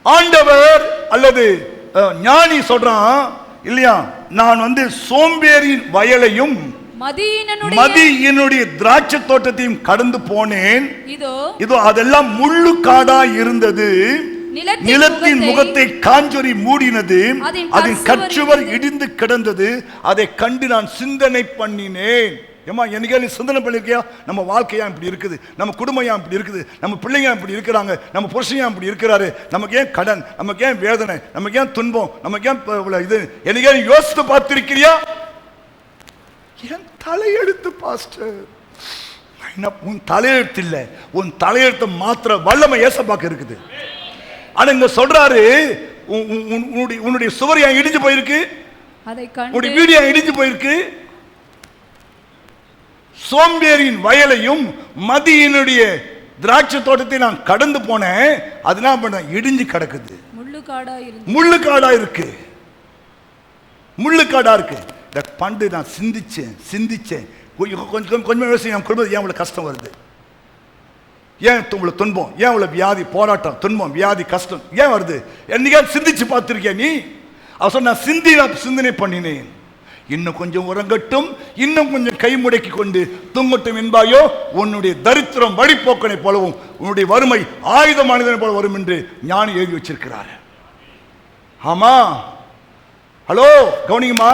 ஆண்டவர் அல்லது ஞானி சொல்றான், இல்லையா? நான் சோம்பேறின் வயலையும் மதியீனனுடைய திராட்சை தோட்டத்தையும் கடந்து போனேன். இதோ அதெல்லாம் முள்ளு காடா இருந்தது, நிலத்தின் முகத்தை காஞ்சொரி மூடினது, அதன் கச்சுவர் இடிந்து கிடந்தது, அதை கண்டு நான் சிந்தனை பண்ணினேன். ஏமா என்னைக்கே நீ சிந்தனை பண்ணிருக்கியா? நம்ம வாழ்க்கையா இப்படி இருக்குது, நம்ம குடும்பம் இப்படி இருக்குது, நம்ம பிள்ளைங்க இப்படி இருக்கிறாங்க, நம்ம புருஷன் இப்படி இருக்கிறாரு, நமக்கு ஏன் கடன், நமக்கு ஏன் வேதனை, நமக்கு ஏன் துன்பம், நமக்கு ஏன் இது, என்னைக்கே யோசித்து பார்த்திருக்கிறியா? என் தலையெழுத்து பாஸ்டர். உன் தலையெழுத்து இல்ல, உன் தலையெழுத்து மாத்திர வல்லமை ஏசப்பாக்கு இருக்குது. ஆனா இங்க சொல்றாரு, உன்னுடைய சுவர் ஏன் இடிஞ்சு போயிருக்கு, உன்னுடைய வீடு ஏன் இடிஞ்சு போயிருக்கு. சோம்பேறியின் வயலையும் மதியினுடைய திராட்சை தோட்டத்தை நான் கடந்து போனேன், அதனால பண்ண இடிஞ்சு கிடக்குது, முள்ளுக்காடா இருக்கு, முள்ளுக்காடா இருக்கு. இந்த பண்டு நான் சிந்திச்சேன் கொஞ்சம் யோசிச்சு, என் குடும்பம் ஏன் இவ்வளவு கஷ்டம் வருது, ஏன் உங்களுக்கு துன்பம், ஏன் இவ்வளவு வியாதி, போராட்டம், துன்பம், வியாதி, கஷ்டம் ஏன் வருது? என்னைக்கா சிந்திச்சு பார்த்திருக்கியா நீ? அவ சொன்ன சிந்தனை பண்ணினேன். இன்னும் கொஞ்சம் உறங்கட்டும், இன்னும் கொஞ்சம் கை முடக்கி கொண்டு தூங்கட்டும் என்பாயோ, உன்னுடைய தரித்திரம் வழிபோக்கனை போலவும் உன்னுடைய வறுமை ஆயுதமானதனை போல வரும் என்று ஞானி எழுதி வச்சிருக்கிறார். ஆமா, ஹலோ கவனிங்கம்மா,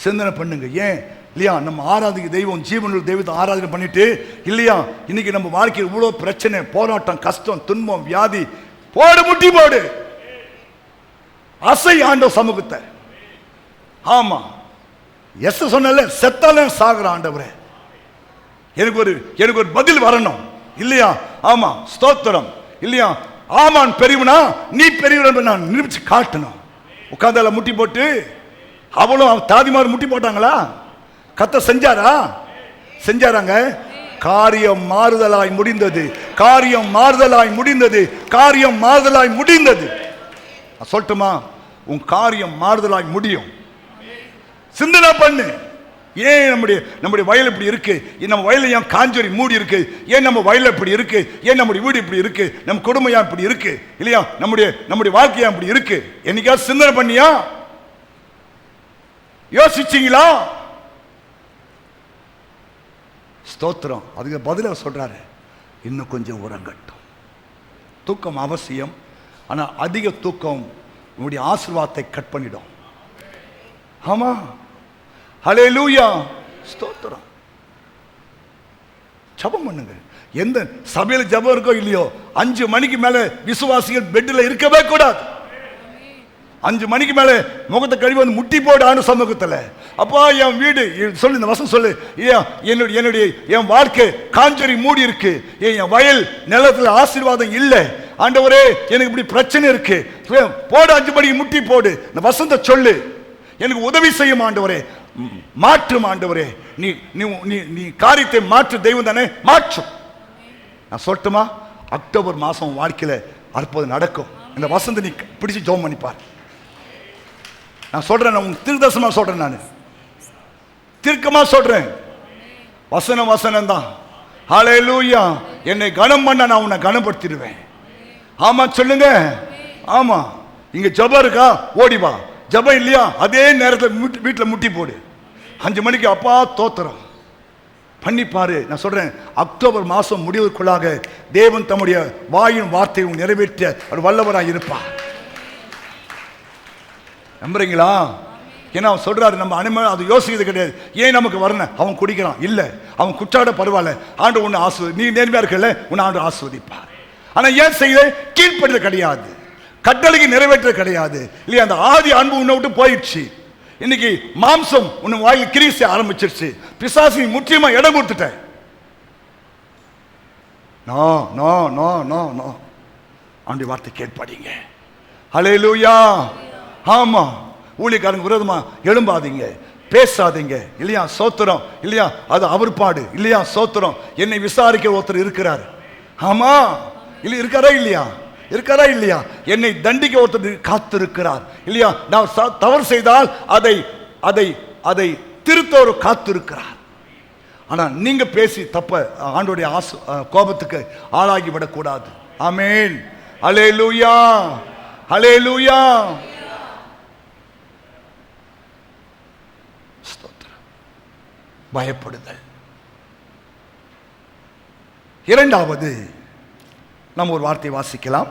சிந்தனை பண்ணுங்க. ஏன் இல்லையா நம்ம ஆராதிக்க தெய்வம், ஜீவனுள்ள தெய்வத்தை ஆராதனை பண்ணிட்டு இல்லையா இன்னைக்கு நம்ம வாழ்க்கையில் இவ்வளவு பிரச்சனை, போராட்டம், கஷ்டம், துன்பம், வியாதி, போடு முட்டி போடு, அசை ஆண்டவர் சமூகத்தை. ஆமா, எஸ் சொன்னல, செத்தாலும் சாகுற ஆண்டவரே, எனக்கு ஒரு பதில் வரணும் இல்லையா? ஆமா, ஸ்தோத்திரம் இல்லையா? ஆமான் பெரியவனா, நீ பெரியவன் நான் நிரூபிச்சு காட்டணும். உட்கார்ந்தால முட்டி போட்டு, அவளும் தாதிமார் முட்டி போட்டாங்களா? கத்த செஞ்சாராங்க. காரியம் மாறுதலாய் முடிந்தது, காரியம் மாறுதலாய் முடிந்தது, காரியம் மாறுதலாய் முடிந்தது. சொல்லட்டுமா, உன் காரியம் மாறுதலாய் முடியும். சிந்தனை பண்ணு. ஏன் நம்முடைய வயல் இப்படி இருக்கு, நம்ம வயல ஏன் காஞ்சொரி மூடி இருக்கு, ஏன் நம்ம வயல் இப்படி இருக்கு, ஏன் நம்முடைய வீடு இப்படி இருக்கு, நம்ம குடும்பம் ஏன் இப்படி இருக்கு இல்லையா, நம்முடைய வாழ்க்கையா இப்படி இருக்கு, என்னைக்காவது சிந்தனை பண்ணியா? யோசிச்சீங்களா? ஸ்தோத்திரம். அதுக்கு பதில சொல்றாரு, இன்னும் கொஞ்சம் உறங்கட்டும். தூக்கம் அவசியம், ஆனா அதிக தூக்கம் உங்களுடைய ஆசீர்வாதத்தை கட் பண்ணிடும். ஆமா, ஹல்லேலூயா, ஸ்தோத்திரம். ஜெபம் பண்ணுங்க. எந்த சபையில ஜெபம் இருக்கோ இல்லையோ, 5 மணிக்கு மேல விசுவாசிகள் பெட்ல இருக்கவே கூடாது. 5 மணிக்கு மேல முகத்தை கழுவி வந்து முட்டி போடு ஆண்டு சமூகத்துல. அப்பா என் வீடு சொல்லு, இந்த வசனம் சொல்லு, என்னுடைய என் வாழ்க்கை காஞ்சரி மூடி இருக்கு, என் வயல் நிலத்துல ஆசீர்வாதம் இல்லை ஆண்டவரே, எனக்கு இப்படி பிரச்சனை இருக்கு, போடு 5 மணிக்கு முட்டி போடு, இந்த வசனத்தை சொல்லு, எனக்கு உதவி செய்யும் ஆண்டவரே, மாற்றும் ஆண்டவரே, நீ நீ காரியத்தை மாற்று தெய்வம் தானே, மாற்றும். நான் சொல்லட்டுமா, அக்டோபர் மாசம் வாழ்க்கையில அற்புதம் நடக்கும். இந்த வசனத்தை நீ பிடிச்சு ஜெபம் பண்ணிப்பார். நான் சொல்றேன், நான் தீர்க்கதரிசனமா சொல்றேன், நான் தீர்க்கமா சொல்றேன். வசனம் தான். ஹல்லேலூயா. என்னை கனம் பண்ண நான் உன்னை கனப்படுத்திடுவேன். ஆமா சொல்லுங்க. ஆமா, இங்க ஜெபம் இருக்கா, ஓடி வா. ஜெபம் இல்லையா, அதே நேரத்தில் வீட்டில் முட்டி போடு. 5 மணிக்கு அப்பா தோத்திரம் பண்ணி பாரு. நான் சொல்றேன், அக்டோபர் மாசம் முடிவதற்குள்ளாக தேவன் தம்முடைய வாயின் வார்த்தையை நிறைவேற்ற ஒரு வல்லவராக இருப்பார். நம்புறீங்களா? ஏன்னா அவன் சொல்றாரு, நம்ம அனுமதி அது யோசிக்கிறது கிடையாது. ஏன் நமக்கு வரணும், அவன் குடிக்கிறான் இல்ல, அவன் குற்றாட பரவாயில்ல, ஆண்டு உன்னை ஆஸ்வதி, நீ நேர்மையா இருக்கல, உன்னை ஆண்டு ஆஸ்வதிப்பார். ஆனா ஏன் செய்ய கீழ்ப்படுறது கிடையாது, கட்டளைக்கு நிறைவேற்ற கிடையாது இல்லையா? அந்த ஆதி அன்பு உன்னை விட்டு போயிடுச்சு. இன்னைக்கு மாம்சம் உன்னை வாயில் கிரீச ஆரம்பிச்சிருச்சு, பிசாசி முற்றிலுமா இடம் கொடுத்துட்ட. No no no no no, ஆண்டு வார்த்தை கேட்பாதீங்க. ஹல்லேலூயா. ஆமா, ஊழியக்காரங்க விரோதமா எழும்பாதீங்க, பேசாதீங்க இல்லையா? சோத்திரம் இல்லையா? அது அவர் பாடு இல்லையா? சோத்திரம். என்னை விசாரிக்க ஒருத்தர் இருக்கிறார். ஆமா, இல்ல இருக்காரா இல்லையா? இருக்காரா இல்லையா? என்னை தண்டிக்க ஒருத்தர் காத்திருக்கிறார் இல்லையா? நான் தவறு செய்தால் அதை அதை அதை திருத்த ஒரு காத்திருக்கிறார். ஆனா நீங்க பேசி தப்ப ஆண்டோடைய கோபத்துக்கு ஆளாகி விடக்கூடாது. ஆமென். ஹல்லேலூயா, ஹல்லேலூயா. பயப்படுதல். இரண்டாவது நாம் ஒரு வார்த்தை வாசிக்கலாம்.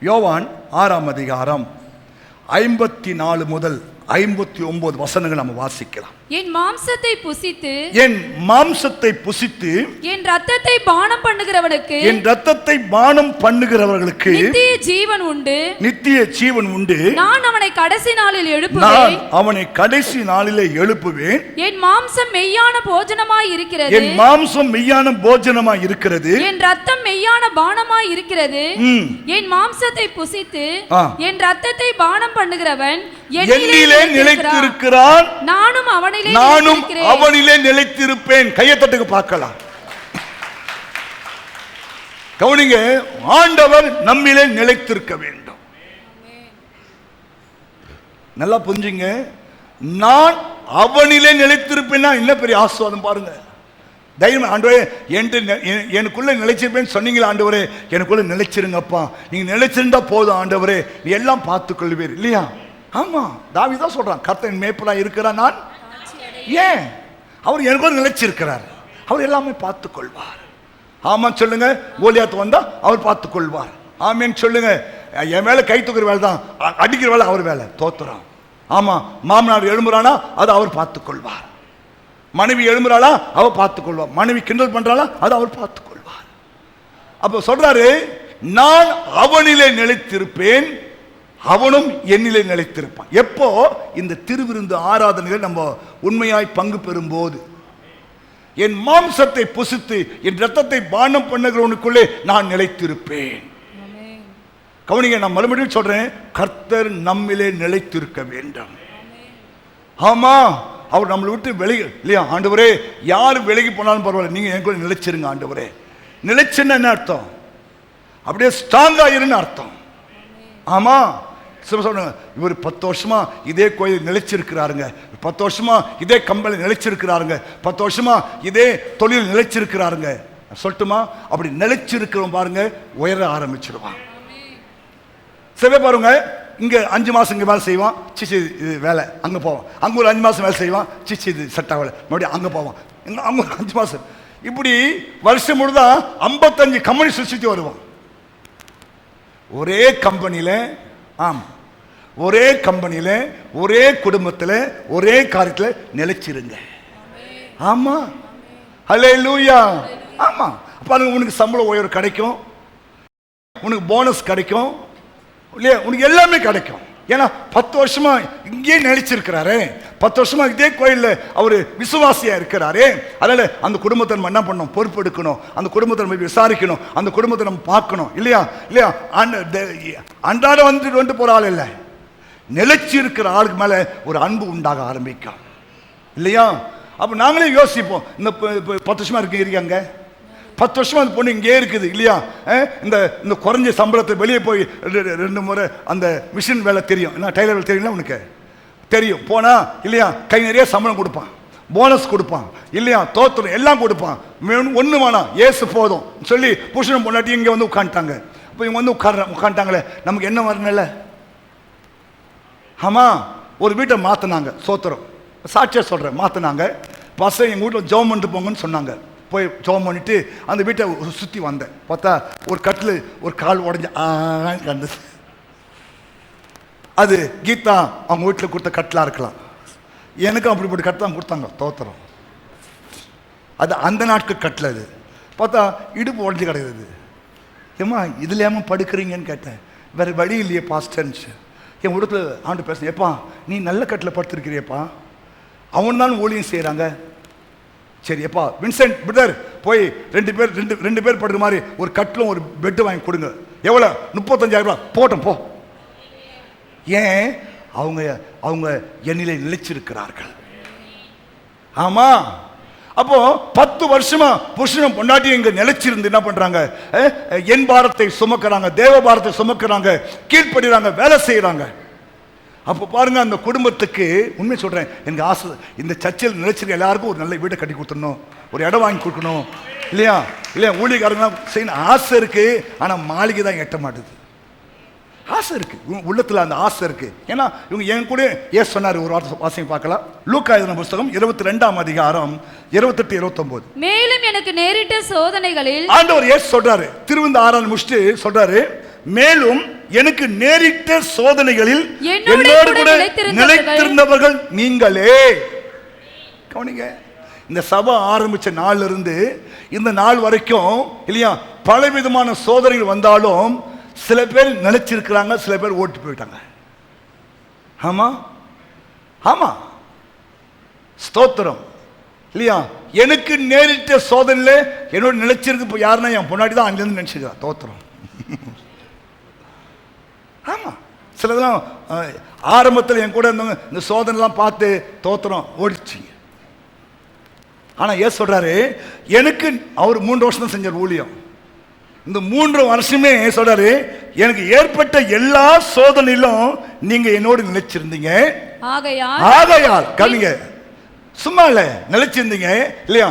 யோவான் 6ஆம் அதிகாரம் 54 முதல் 59 வசனங்கள் நம்ம வாசிக்கலாம். என் மாம்சத்தை புசித்து என் மாம்சத்தை புசித்து என் ரத்தத்தை பானம் பண்ணுகிறவனுக்கு என் ரத்தத்தை பானம் பண்ணுகிறவர்களுக்கு நித்திய ஜீவன் உண்டு. நித்திய ஜீவன் உண்டு. நான் அவனை கடைசி நாளில் நான் எழுப்புவேன். அவனை கடைசி நாளிலே எழுப்புவேன். என் மாம்சம் மெய்யான போஜனமாய் இருக்கிறது. என் மாம்சம் மெய்யான போஜனமாய் இருக்கிறது. என் ரத்தம் மெய்யான பானமாய் இருக்கிறது. என் மாம்சத்தை புசித்து என் ரத்தத்தை பானம் பண்ணுகிறவன் என்னிலே நிலைத்திருக்கிறான். நானும் அவனிலே நிலைத்திருப்பேன். கையை தட்டுக்கு பார்க்கலாம். கவனிங்க, ஆண்டவர் நம்மிலே நிலைத்திருக்க வேண்டும். நல்லா புரிஞ்சுங்க. நான் அவனிலே நிலைத்திருப்பேன்னா என்ன பெரிய ஆசீர்வாதம் பாருங்க. தைரியம், ஆண்டவரே எனக்குள்ள நிலைச்சிருப்பேன்னு சொன்னீங்களா ஆண்டவரே, எனக்குள்ள நிலைச்சிருங்கப்பா. நீங்க நிலைச்சிருந்தா போதும் ஆண்டவரே, நீ எல்லாம் பார்த்துக் கொள்வீர் இல்லையா? ஆமா, தாவீது சொல்றான், கர்த்தர் மேய்ப்பனா இருக்கிறான், நான் ஏன்? அவர் எனக்குள்ள நிலைச்சிருக்கிறார், அவர் எல்லாமே பார்த்துக் கொள்வார். ஆமா சொல்லுங்க. கோலியாத் வந்தா அவர் பார்த்துக் கொள்வார். ஆமேன்னு சொல்லுங்க. என் மேல கை தூக்குற வேலை தான், அடிக்கிற வேலை அவர் வேலை. தோத்துறான். ஆமா, மாமனார் எழும்புறானா அதை அவர் பார்த்துக் கொள்வார். மனைவி எழும்புறாளா அவர் பார்த்துக் கொள்வார். மனைவி கிண்டல் பண்றாளா அதை அவர் பார்த்துக் கொள்வார். அப்ப சொல்றாரு, நான் அவனிலே நிலைத்திருப்பேன், அவனும் என்னிலே நிலைத்திருப்பான். எப்போ? இந்த திருவிருந்து ஆராதனைகள் நம்ம உண்மையாய் பங்கு பெறும் போது. என் மாம்சத்தை புசித்து என் ரத்தத்தை பானம் பண்ணுகிறவனுக்குள்ளே நான் நிலைத்திருப்பேன். கவனிங்க, நான் மறுபடியும் சொல்றேன், கர்த்தர் நம்மிலே நிலைத்திருக்க வேண்டும். ஆமா, அவர் நம்மளை விட்டு விலகி இல்லையா? ஆண்டவரே, யாரு விலகி போனாலும் பரவாயில்ல, நீங்க என் கூட நிலைச்சிருங்க ஆண்டவரே. நிலைச்சுன்னு என்ன அர்த்தம்? அப்படியே ஸ்ட்ராங்கா இருன்னு அர்த்தம். ஆமா, சொல்லுங்க, இவர் 10 வருஷமா இதே கோயில் நிலைச்சிருக்கிறாருங்க, 10 வருஷமா இதே கம்பெனி நிலைச்சிருக்கிறாருங்க, 10 வருஷமா இதே தொழில் நிலைச்சிருக்கிறாருங்க. சொல்லட்டுமா? அப்படி நிலைச்சிருக்கிறோம் பாருங்க, உயர ஆரம்பிச்சிருவான். சில பாருங்க, இங்க 5 மாசம் இங்க வேலை செய்வான், சிச்சி இது வேலை, அங்க போவான். அங்க ஒரு 5 மாசம் வேலை செய்வான், சிச்சி இது செட் ஆகல, மறுபடியும் அங்க போவான். அங்க ஒரு 5 மாசம், இப்படி வருஷம் முழுதா 55 கம்பெனி சுற்றி வருவான். ஒரே கம்பெனியில, ஆம், ஒரே கம்பெனியில, ஒரே குடும்பத்தில், ஒரே காரியத்தில் நிலைச்சிருங்க. ஆமா, ஹல்லேலூயா. ஆமா, அப்ப உனக்கு சம்பள உயர்வு கிடைக்கும், உனக்கு போனஸ் கிடைக்கும் இல்லையா? உனக்கு எல்லாமே கிடைக்கும். ஏன்னா 10 வருஷமா இங்கே நிலைச்சிருக்கிறாரு, 10 வருஷமா இதே கோயில்ல அவரு விசுவாசியா இருக்கிறாரு. அதனால அந்த குடும்பத்தை நம்ம என்ன பண்ணணும்? பொறுப்பு எடுக்கணும். அந்த குடும்பத்தை நம்ம விசாரிக்கணும், அந்த குடும்பத்தை நம்ம பார்க்கணும் இல்லையா? இல்லையா? அன்றாட வந்துட்டு போற ஆள் இல்லை, நிலைச்சி இருக்கிற ஆளுக்கு மேல ஒரு அன்பு உண்டாக ஆரம்பிக்கும் இல்லையா? அப்ப நாங்களே யோசிப்போம், இந்த 10 வருஷமா இருக்காங்க, 10 வருஷமா அந்த பொண்ணு இங்கே இருக்குது இல்லையா? இந்த குறைஞ்ச சம்பளத்தை வெளியே போய் 2 முறை அந்த மிஷின் வேலை தெரியும், என்ன டைலர் வேலை தெரியுங்களா? உனக்கு தெரியும். போனா இல்லையா, கை நிறைய சம்பளம் கொடுப்பான், போனஸ் கொடுப்பான் இல்லையா, தோத்திரம் எல்லாம் கொடுப்பான். ஒண்ணு வேணாம், ஏசு போதும் சொல்லி புருஷனும் பொண்டாட்டி இங்கே வந்து உட்காந்துட்டாங்க. இப்போ இவங்க வந்து உட்காந்துட்டாங்களே, நமக்கு என்ன வரணும்ல? ஆமா, ஒரு வீட்டை மாத்தினாங்க, சோத்திரம் சாட்சியா சொல்றேன், மாத்தினாங்க. பசங்க எங்க வீட்டில் ஜெபம் பண்ணிட்டு போங்கன்னு சொன்னாங்க. போய் ஜெபம் பண்ணிட்டு அந்த வீட்டை சுற்றி வந்தேன். பார்த்தா ஒரு கட்டில் ஒரு கால் உடஞ்சி கண்டது. அது கீதா அவங்க வீட்டில் கொடுத்த கட்டிலாக இருக்கலாம், எனக்கும் அப்படிப்பட்ட கட்டு தான் கொடுத்தாங்க. தோத்திரம், அது அந்த நாட்கள் கட்டில். அது பார்த்தா இடுப்பு உடஞ்சி கிடக்குது. ஏம்மா இதில் ஏமா படுக்கிறீங்கன்னு கேட்டேன். வேறு வழி இல்லையே பாஸ்டர்ன்ச்சு. என் வீட்டில் ஆண்டு பேசுகிறேன், எப்பா நீ நல்ல கட்டில் படுத்துருக்கிறியப்பா, அவன் தான் ஊழியம் செய்கிறாங்க. சரி எப்பா வின்சென்ட் பிரதர், போய் 2 பேர் படுக்கிற மாதிரி ஒரு கட்டிலும் ஒரு பெட்டு வாங்கி கொடுங்க. எவ்வளோ? 35,000 ரூபா. போட்டோம் போ. ஏன்? அவங்க என்னிலே நிலைச்சிருக்கிறார்கள். ஆமா, அப்போ 10 வருஷமா புருஷனும் பொண்டாட்டி இங்க நிலைச்சிருந்து என்ன பண்றாங்க? என் பாரத்தை சுமக்கிறாங்க, தேவ பாரத்தை சுமக்கிறாங்க, கீழ்ப்படுறாங்க, வேலை செய்யறாங்க. அப்போ பாருங்க, அந்த குடும்பத்துக்கு உண்மை சொல்றேன், எனக்கு ஆசை, இந்த சர்ச்சில் நிலைச்சிருக்க எல்லாருக்கும் ஒரு நல்ல வீட்டை கட்டி கொடுத்துடணும், ஒரு இடம் வாங்கி கொடுக்கணும் இல்லையா? இல்லையா? ஊழியக்காரங்க செய்யணும் ஆசை இருக்கு, ஆனா மாளிகை தான் எட்ட மாட்டுது. ஆசை இருக்கு, உள்ளத்துல அந்த ஆசை இருக்கு. ஏன்னா இவங்க என் கூட ஏன் சொன்னாரு, ஒரு வார்த்தை வாசிங்க பார்க்கலாம். லூக்கா எழுதின புத்தகம் 22ஆம் அதிகாரம் 28-29. மேலும் எனக்கு நேரிட்ட சோதனைகளில், ஆண்டவர் ஏசு சொல்றாரு, திருவிருந்து ஆராதனை முடிச்சுட்டு சொல்றாரு, மேலும் எனக்கு நேரிட்ட சோதனைகளில் என்னோடு கூட நிலைத்திருந்தவர்கள் நீங்களே. கவனிங்க, இந்த சபை ஆரம்பிச்ச நாள்ல இருந்து இந்த நாள் வரைக்கும் இல்லையா, பலவிதமான சோதனைகள் வந்தாலும் சில பேர் நிலைச்சிருக்கிறாங்க, சில பேர் ஓட்டு போயிட்டாங்க. ஆமா ஆமா, ஸ்தோத்திரம் இல்லையா. எனக்கு நேரிட்ட சோதனையில என்னோட நிலைச்சிருக்கு யாருன்னா என் பொன்னாடி தான் அங்கிருந்து நினைச்சிருக்கா. ஸ்தோத்திரம். ஆமா, சிலதெல்லாம் ஆரம்பத்தில் என் கூட இருந்தவங்க இந்த சோதனைலாம் பார்த்து தோத்திரம் ஓடிச்சிங்க. ஆனா ஏன் சொல்றாரு, எனக்கு அவர் 3 வருஷம் தான் செஞ்சார் ஊழியம். இந்த 3 வருஷமே சொல்றாரு, எனக்கு ஏற்பட்ட எல்லா சோதனையிலும் நீங்க என்னோடு நிலைச்சிருந்தீங்க. ஆகையால் கவிங்க சும்மா இல்ல, நிலைச்சிருந்தீங்க இல்லையா.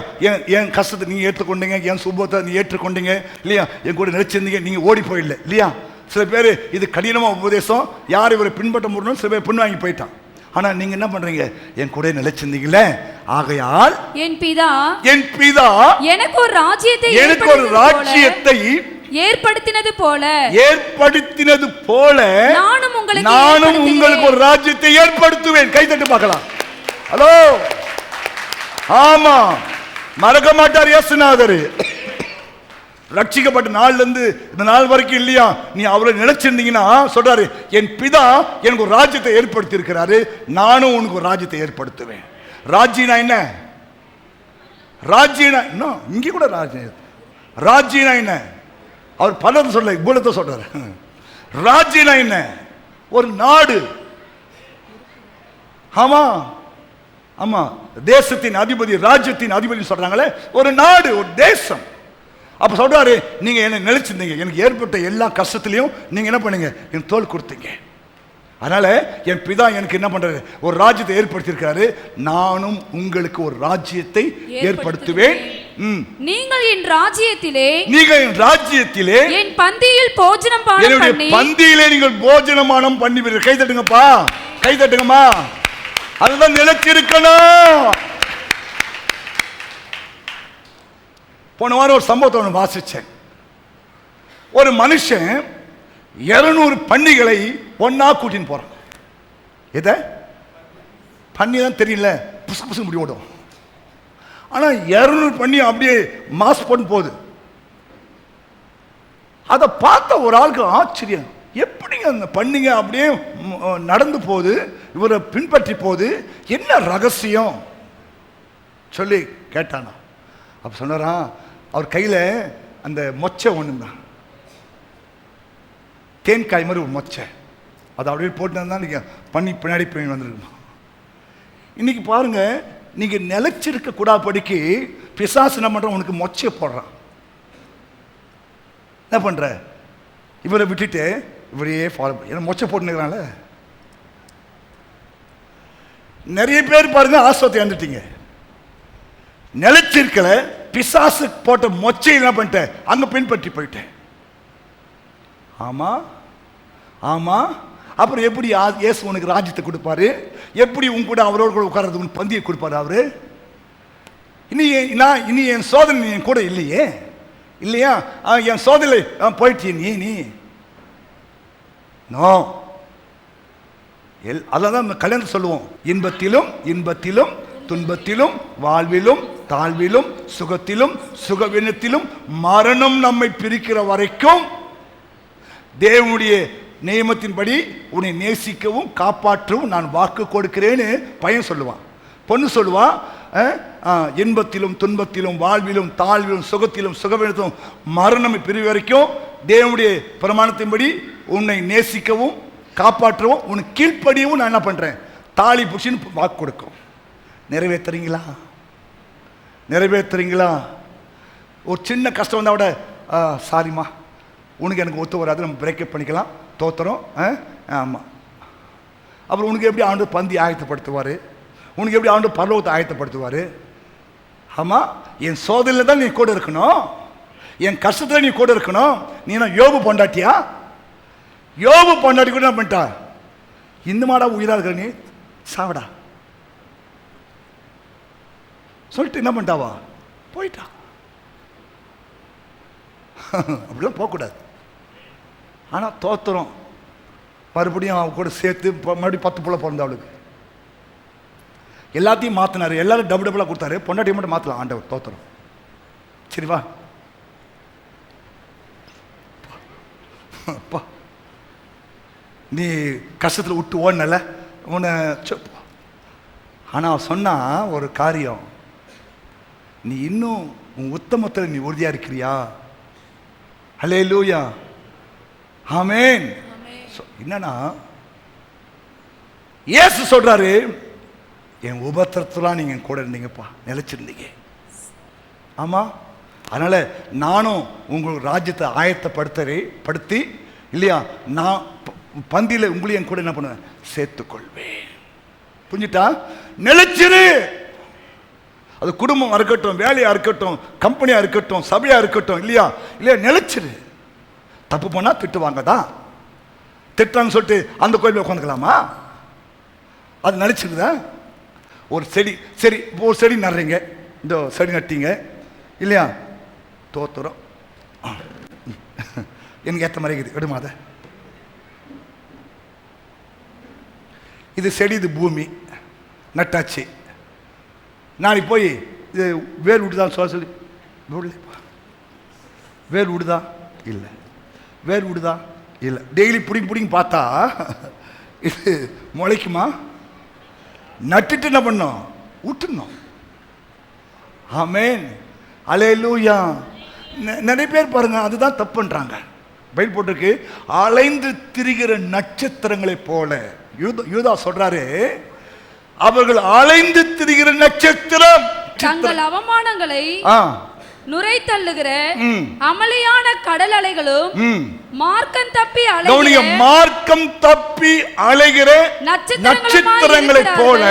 என் கஷ்டத்தை நீங்க ஏற்றுக்கொண்டீங்க, என் சுபத்தை நீ ஏற்றுக்கொண்டீங்க இல்லையா, என் கூட நிலைச்சிருந்தீங்க, நீங்க ஓடி போயிடல இல்லையா. சில பேர் இது கடினமா உபதேசம், யார் இவரை பின்பற்ற முடியும், சில பேர் பின்வாங்கி போயிட்டான். ஆனா நீங்க என்ன பண்றீங்க, என் கூட நிலைச்சிருந்தீங்கல்ல. ஆகையால் என் பிதா எனக்கு ஒரு ராஜ்யத்தை ஏற்படுத்தினது போல நானும் உங்களுக்கு ஒரு ராஜ்யத்தை ஏற்படுத்துவேன். கை தட்டு பார்க்கலாம். ஹலோ, ஆமா, மறக்க மாட்டார் இயேசுநாதர். ரட்சிக்கப்பட்ட நாள்ல இருந்து இந்த நாள் வரைக்கும் இல்லையா, நீ அவரை நினைச்சிருந்தீங்கன்னா சொல்றாரு, என் பிதா எனக்கு ஒரு ராஜ்யத்தை ஏற்படுத்தி இருக்கிறாரு, நானும் உனக்கு ஒரு ராஜ்யத்தை ஏற்படுத்துவேன். ராஜ்யனா என்ன? ராஜ்யனா இன்னும் இங்க கூட ராஜ்யனா என்ன? அவர் பலத்தை சொல்ல, இவ்வளத்தை சொல்றாரு. ராஜ்யனா என்ன? ஒரு நாடு. ஆமா ஆமா, தேசத்தின் அதிபதி, ராஜ்யத்தின் அதிபதி சொல்றாங்களே, ஒரு நாடு, ஒரு தேசம். அப்ப சொல்றாரு, நீங்க என்ன நிலைச்சிருந்தீங்க, எனக்கு ஏற்பட்ட எல்லா கஷ்டத்திலையும் நீங்க என்ன பண்ணீங்க, எனக்கு தோள் கொடுத்தீங்க. அதனால என் பிதா எனக்கு என்ன பண்றாரு, ஒரு ராஜ்யத்தை ஏற்படுத்தியிருக்காரு, நானும் உங்களுக்கு ஒரு ராஜ்யத்தை ஏற்படுத்துவேன். நீங்கள் என் ராஜ்யத்திலே என் பந்தியில் போஜனம் பண்ணி, பந்தியிலே நீங்கள் போஜனமானம் பண்ணுவீர்கள். கை தட்டுங்கப்பா, கை தட்டுங்கம்மா. அதுதான் நிலைச்சிருக்கணும். போன வாரம் ஒரு சம்பவத்தை ஒன்று வாசிச்சேன். ஒரு மனுஷன் 200 பன்னிகளை ஒன்னா கூட்டின்னு போறான். எத பன்னி தான் தெரியல, புசு புசு முடி ஓடும். ஆனா 200 பன்னி அப்படியே மாஸ் போட்டு போகுது. அதை பார்த்த ஒரு ஆளுக்கு ஆச்சரியம், எப்படிங்க அந்த பன்னிங்க அப்படியே நடந்து போகுது, இவரை பின்பற்றி போகுது, என்ன ரகசியம் சொல்லி கேட்டானா. அப்ப சொன்னாரா, அவர் கையில அந்த மொச்சை ஒண்ணு தான், தேன்காய் மாதிரி ஒரு மொச்சை, அதை அப்படியே போட்டு நீங்க பண்ணி பின்னாடி போய் வந்துருக்குமா. இன்னைக்கு பாருங்க, நீங்க நிலைச்சிருக்க கூடாபடிக்கு பிசாசு என்ன பண்ற, உனக்கு மொச்சை போடுறான். என்ன பண்ற, இவரை விட்டுட்டு இவரையே ஃபாலோ பண்ண மொச்சை போட்டுக்கிறான்ல. நிறைய பேர் பாருங்க ஆஸ்வத்தை வந்துட்டீங்க, நிலைச்சிருக்கல, பிசாசு போட்ட மொச்சை என்ன பண்ணிட்டேன், அங்க பின்பற்றி போயிட்டேன். ஆமா ஆமா, அப்புறம் எப்படி இயேசு உனக்கு ராஜ்யத்தை கொடுப்பாரு, எப்படி உன் கூட அவரோட கூட உட்கார்றது உன் பந்தியை கொடுப்பாரு அவரு. இனி என் சோதனை என் கூட இல்லையே, இல்லையா, என் சோதனை போயிட்டிய நீ நோ. அதான் கல்யாணம் சொல்லுவோம், இன்பத்திலும் துன்பத்திலும் வாழ்விலும் தாழ்விலும் சுகத்திலும் சுகவீனத்திலும் மரணம் நம்மை பிரிக்கிற வரைக்கும் தேவனுடைய நியமத்தின்படி உன்னை நேசிக்கவும் காப்பாற்றவும் நான் வாக்கு கொடுக்கிறேன்னு பையன் சொல்லுவான். பொண்ணு சொல்லுவா, இன்பத்திலும் துன்பத்திலும் வாழ்விலும் தாழ்விலும் சுகத்திலும் சுகவீனத்திலும் மரணம் பிரிவு வரைக்கும் தேவனுடைய பிரமாணத்தின்படி உன்னை நேசிக்கவும் காப்பாற்றவும் உனக்கு கீழ்ப்படியவும் நான் என்ன பண்றேன், தாலி புடிச்சின்னு வாக்கு கொடுக்கும். நிறைவேற்றுறீங்களா? நிறைவேற்றுறீங்களா? ஒரு சின்ன கஷ்டம் வந்தால் விட சாரிம்மா, உனக்கு எனக்கு ஒத்து வராது, நம்ம பிரேக்கப் பண்ணிக்கலாம், தோத்துறோம். ஆமாம். அப்புறம் உனக்கு எப்படி ஆண்டு பந்தி ஆயத்தப்படுத்துவார், உனக்கு எப்படி ஆண்டு பரலோகத்தை ஆயத்தப்படுத்துவார். ஆமாம், என் சோதனையில் தான் நீ கூட இருக்கணும், என் கஷ்டத்தில் நீ கூட இருக்கணும். நீ நான் யோபு பொண்டாட்டியா? யோபு பொண்டாட்டி கூட என்ன பண்ணிட்டா, இந்த மாடா உயிராக இருக்கிற நீ சாவடா சொல்லிட்டு என்ன பண்ணிட்டாவா, போயிட்டா. அப்படிலாம் போகக்கூடாது. ஆனால் தோத்துறோம். மறுபடியும் அவ கூட சேர்த்து மறுபடியும் 10 பிள்ளை பிறந்த அவளுக்கு. எல்லாத்தையும் மாற்றினாரு, எல்லாரும் டபுளாக கொடுத்தாரு, பொண்டாட்டியை மட்டும் மாற்றலாம் ஆண்டவர். தோத்துறோம். சரி வா அப்பா, நீ கஷ்டத்தில் விட்டு ஓடனல உன்னை. ஆனால் சொன்னா ஒரு காரியம், நீ இன்னும் உன் உத்தமத்தில் நீ உறுதியா இருக்கிறியா? ஹல்லேலூயா, ஆமென். என்னன்னா இயேசு சொல்றாரு, என் உபத்திரத்துலாம் நீங்க கூட இருந்தீங்கப்பா, நிலைச்சிருந்தீங்க. ஆமா, அதனால நானும் உங்களுக்கு ராஜ்யத்தை ஆயத்தப்படுத்தி இல்லையா, நான் பந்தியில் உங்களையும் என் கூட என்ன பண்ணுவேன், சேர்த்துக்கொள்வேன். புரிஞ்சுட்டா? நிலைச்சிரு. அது குடும்பம் இருக்கட்டும், வேலையா இருக்கட்டும், கம்பெனியா இருக்கட்டும், சபையா இருக்கட்டும், இல்லையா இல்லையா, நிலைச்சிரு. தப்பு பண்ணா திட்டுவாங்க தான், திட்டான்னு சொல்லிட்டு அந்த கோயிலில் உட்காந்துக்கலாமா? அது நினைச்சிருதா? ஒரு செடி, சரி ஒரு செடி நடுறீங்க, இந்த செடி நட்டீங்க இல்லையா, தோத்துறோம், எனக்கு ஏற்ற மாதிரி இருக்குது, விடுமா அதை. இது செடி, இது பூமி, நட்டாச்சு. நாளைக்கு போய் இது வேர் விடுதான்னு சொல்லி வேர் விடுதா இல்லை, வேர் விடுதா இல்லை, டெய்லி பிடிங்க பார்த்தா இது முளைக்குமா? நட்டுட்டு என்ன பண்ணோம், விட்டுணும். ஆமென், அல்லேலூயா. நிறைய பேர் பாருங்க அதுதான் தப்பு பண்றாங்க. பைபிள் போட்டிருக்கு, அலைந்து திரிகிற நட்சத்திரங்களை போல. யூதா சொல்றாரு, அவர்கள் அலைந்து திரிகிற நட்சத்திரம், தங்கள் அவமானங்களை நுரை தள்ளுகிற அமளியான கடல் அலைகளும் மார்க்கம் தப்பி அலைகிற நட்சத்திரங்களைப் போல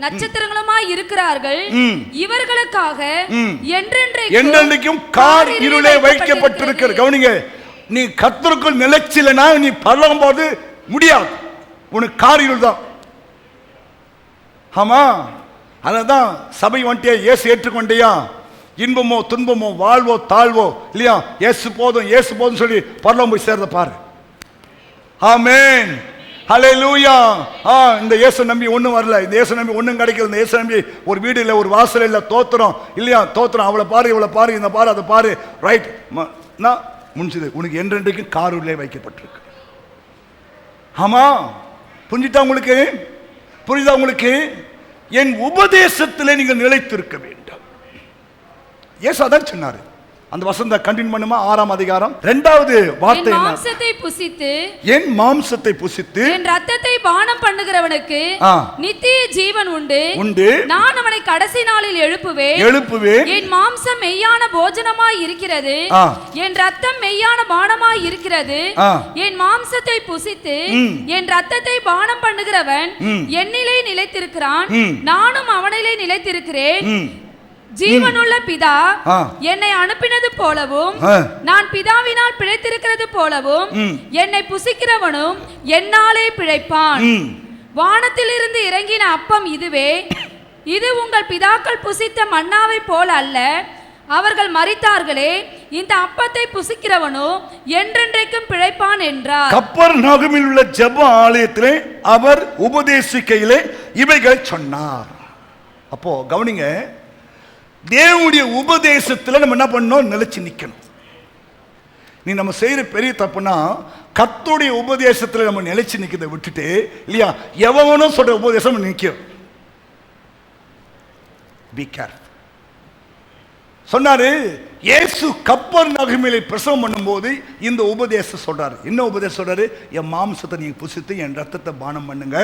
நட்சத்திரங்களுமாய் இருக்கிறார்கள். இவர்களுக்காக என்றென்றைக்கும் கார் இருளே வைக்கப்பட்டிருக்கிறது. கவனிங்க, நீ கர்த்தருக்குள் நிலைச்சிலனா நீ பரலோகம் போது முடியாது, உனக்கு கார் இருள் தான். ஆமா, அதனால்தான் சபை வந்துட்டே இயேசு ஏற்றுக்கொண்டியா, இன்பமோ துன்பமோ வாழ்வோ தாழ்வோ இல்லையா, இயேசு போதும் இயேசு போதும் சொல்லி பரலோகம் போய் சேர்ந்த பாரு. ஆமென், ஹல்லேலூயா. இந்த இயேசு நம்பி ஒன்றும் வரல, இந்த இயேசு நம்பி ஒன்றும் கிடைக்கல, இந்த இயேசு நம்பி ஒரு வீடு இல்லை, ஒரு வாசல் இல்லை, தோத்துறோம் இல்லையா, தோத்துறோம். அவளை பாரு, இவளை பாரு, இந்த பாரு, அதை பாரு, ரைட் முடிஞ்சது. உனக்கு என்றென்றைக்கும் காருள்ளே வைக்கப்பட்டிருக்கு. ஆமா, புரிஞ்சுட்டா உங்களுக்கு? புரியுதா உங்களுக்கு? என் உபதேசத்திலே நீங்கள் நிலைத்திருக்க வேண்டும். இயேசு அதான் சொன்னாரு. அந்த வசந்த கண்டினியூ பண்ணுமா? 6ஆம் அதிகாரம் 2வது வார்த்தை, என் மாம்சத்தை புசித்து என் இரத்தத்தை பானம் பண்ணுகிறவனுக்கு நித்திய ஜீவன் உண்டு. நான் அவனை கடைசி நாளில் எழுப்புவேன். என் மாம்சம் மெய்யான போஜனமாய் இருக்கிறது, என் இரத்தம் மெய்யான பானமாய் இருக்கிறது. என் மாம்சத்தை புசித்து என் இரத்தத்தை பானம் பண்ணுகிறவன் என்னிலே நிலைத்திருக்கிறான், நானும் அவனிலே நிலைத்திருக்கிறேன். ஜீவனுள்ள பிதா என்னை அனுப்பினது போலவும் நான் பிதாவினால் பிழைத்திருக்கிறது போலவும் என்னை புசிக்கிறவனும் என்னாலே பிழைப்பான். வானத்திலிருந்து இறங்கின அப்பம் இதுவே, இது உங்கள் பிதாக்கள் புசித்த மன்னாவை போல அல்ல. அவர்கள் மரித்தார்களே, இந்த அப்பத்தை புசிக்கிறவனோ என்றென்றைக்கும் பிழைப்பான் என்றார். கப்பர்நகூமில் உள்ள ஜெப ஆலயத்திலே அவர் உபதேசிக்கையிலே இவைகளை சொன்னார். அப்போ கவனிங்க, தேவனுடைய உபதேசத்தில் நம்ம என்ன பண்ணணும், நிலைச்சு நிற்கணும். நீ நம்ம செய்யற பெரிய தப்புனா கர்த்தருடைய உபதேசத்தில் நம்ம நிலைச்சு நிற்கிறத விட்டுட்டு இல்லையா, எவனும் சொல்ற உபதேசம் நிற்கும். Be careful. சொன்னாரு இயேசு கப்பர்நகூமிலே பிரசவம் பண்ணும்போது இந்த உபதேசம் சொல்றாரு. என்ன உபதேசம் சொல்றாரு? என் மாம்சத்தை நீங்க புசித்து என் ரத்தத்தை பானம் பண்ணுங்க,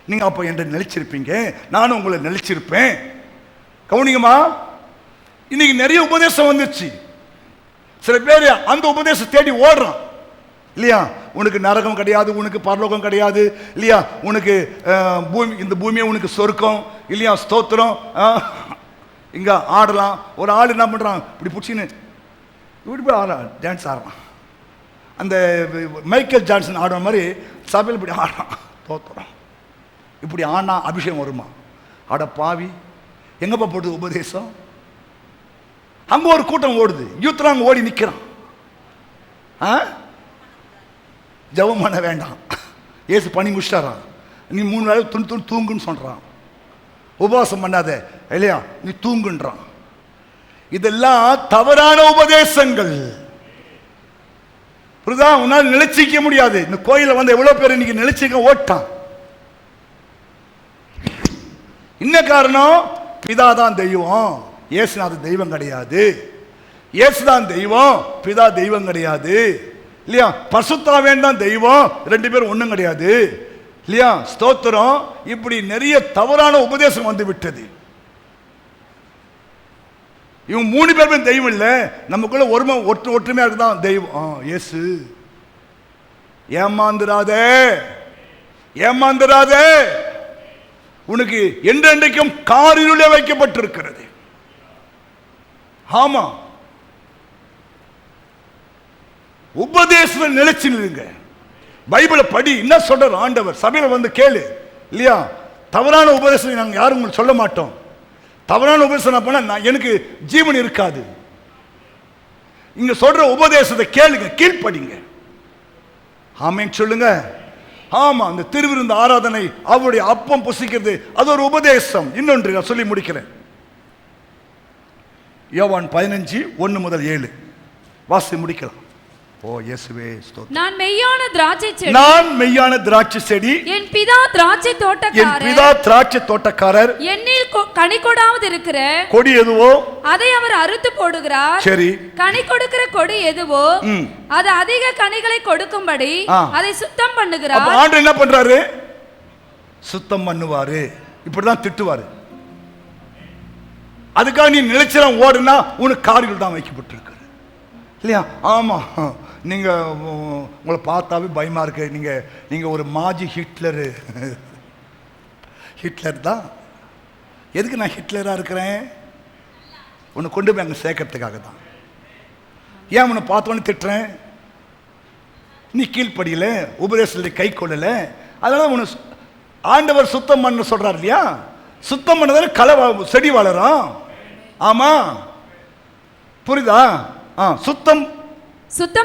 நீங்க அப்ப என்ற நிலைச்சிருப்பீங்க, நானும் உங்களை நிலைச்சிருப்பேன். கவனிங்கம்மா, இன்னைக்கு நிறைய உபதேசம் வந்துச்சு. சில பேர் அந்த உபதேசம் தேடி ஓடுறான் இல்லையா. உனக்கு நரகம் கிடையாது, உனக்கு பரலோகம் கிடையாது இல்லையா, உனக்கு பூமி, இந்த பூமியை உனக்கு சொர்க்கம் இல்லையா, ஸ்தோத்திரம், இங்க ஆடலாம். ஒரு ஆள் என்ன பண்றான், இப்படி பிடிச்சின்னு இப்படி போய் ஆடுறான், டான்ஸ் ஆடுறான். அந்த மைக்கேல் ஜான்சன் ஆடுற மாதிரி சபையில் இப்படி ஆடுறான், தோத்துறான். இப்படி ஆனா அபிஷேகம் வருமா? ஆட பாவி, எங்கப்பா போடுது உபதேசம்? அங்க ஒரு கூட்டம் ஓடுது, யூத்லாம் அங்க ஓடி நிக்கிறான். ஜெபம் பண்ண வேண்டாம், ஏசு பண்ணி முடிச்சிட்டாரான். நீ 3 வேளை தூங்குன்னு சொல்றான். உபவாசம் பண்ணாத இல்லையா, நீ தூங்குன்றான். இதெல்லாம் தவறான உபதேசங்கள். புரியுதா? உன்னால் நிலைச்சிக்க முடியாது. இந்த கோயில வந்து எவ்வளவு பேர் இன்னைக்கு நிலைச்சிக்க ஓட்டான். என்ன காரணம்? பிதா தான் தெய்வம், இயேசுநாதர் தெய்வம் கிடையாது. இயேசுதான் தெய்வம், பிதா தெய்வம் கிடையாது இல்லையா. பரிசுத்தாவியானவர் தான் தெய்வம், 2 பேரும் ஒண்ணும் கிடையாது இல்லையா. ஸ்தோத்திரம். இப்படி நிறைய தவறான உபதேசம் வந்து விட்டது. இவங்க 3 பேருமே தெய்வம் இல்லை, நமக்குள்ள ஒற்றுமையா இருக்குதான் தெய்வம். இயேசு. ஏமாந்துராதே, ஏமாந்துராதே. உனக்கு என்றென்றைக்கும் காரிருளே வைக்கப்பட்டிருக்கிறது. ஆமா, உபதேசத்தில் நிலைச்சு நில்லுங்க. பைபிளை படி, என்ன சொல்ற ஆண்டவர். சபையில வந்து கேளு இல்லையா. தவறான உபதேசம் நாங்கள் யாரும் உங்களுக்கு சொல்ல மாட்டோம். தவறான உபதேசம் பண்ணா எனக்கு ஜீவன் இருக்காது. இங்க சொல்ற உபதேசத்தை கேளுங்க, கீழ்ப்படிங்க. ஆமென் சொல்லுங்க. ஆமா, அந்த திருவிருந்து ஆராதனை, அவருடைய அப்பம் புசிக்கிறது, அது ஒரு உபதேசம். இன்னொன்று நான் சொல்லி முடிக்கிறேன். யோவான் 15:1 முதல் 7 வாசி முடிக்கலாம். ஓ இயேசுவே ஸ்தோத்திரம். நான் மெய்யான திராட்சை செடி, நான் மெய்யான திராட்சை செடி, என் பிதா திராட்சை தோட்டக்காரர், என் பிதா திராட்சை தோட்டக்காரர். என்னில் கனி கொடாவது இருக்கிற கொடி எதுவோ அதை அவர் அறுத்து போடுகிறார். சரி. கனி கொடுக்கிற கொடி எதுவோ அது அதிக கனிகளை கொடுக்கும்படி அதை சுத்தம் பண்ணுகிறார். அப்ப ஆண்டவர் என்ன பண்றாரு? சுத்தம் பண்ணுவாரு. இப்படிதான் திட்டுவாரு. அதுக்காக நீ நிலைச்சலாம் ஓடுனா உனக்கு காரில் தான் வைக்கப்பட்டிருக்கு இல்லையா. ஆமா, நீங்க உங்களை பார்த்தாவே பயமா இருக்கு. நீங்க ஒரு மாஜி ஹிட்லரு. ஹிட்லர் தான். எதுக்கு நான் ஹிட்லரா இருக்கிறேன்? உன்னை கொண்டு போய் அங்க சேர்க்கறதுக்காக தான். ஏன் உன்னை பார்த்தோன்னு திட்டுறேன்? நீ கீழ்ப்படியில, உபதேசத்தை கை கொள்ளல. அதனால உன்னை ஆண்டவர் சுத்தம் பண்ண சொல்றாரு இல்லையா. சுத்தம் பண்ணதால களை செடி வளரும். ஆமா, புரியுதா? சுத்தம்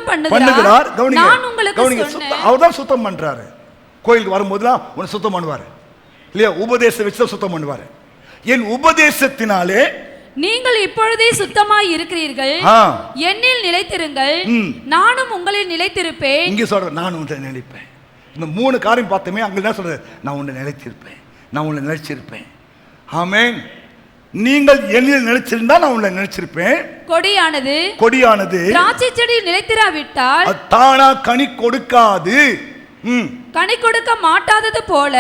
பண்ணுகிறார். அவர்தான் சுத்தம் பண்றாரு. கோயிலுக்கு வரும்போதுதான் உன்னை சுத்தம் பண்ணுவாரு இல்லையா. உபதேசம் வச்சு சுத்தம் பண்ணுவாரு. என் உபதேசத்தினாலே நீங்கள் இப்பொழுதே சுத்தமாய் இருக்கிறீர்கள், என்னில் நிலைத்திருங்கள், நானும் உங்களில் நிலைத்திருப்பேன். இங்க சொல்ற நான் உன்னை நிலைப்பேன். இந்த 3 காரியம் பார்த்தோமே. அங்க என்ன சொல்ற? நான் உன்னை நிலைத்திருப்பேன், நான் உன்னை நிலைச்சிருப்பேன். ஆமென். நீங்கள் என்னில் நிலைச்சிருந்தா நான் உன்னை நிலைச்சிருப்பேன். கொடியானது திராட்சை செடியில் நிலைத்திராவிட்டால் தானா கனி கொடுக்காது. கனி கொடுக்க மாட்டாதது போல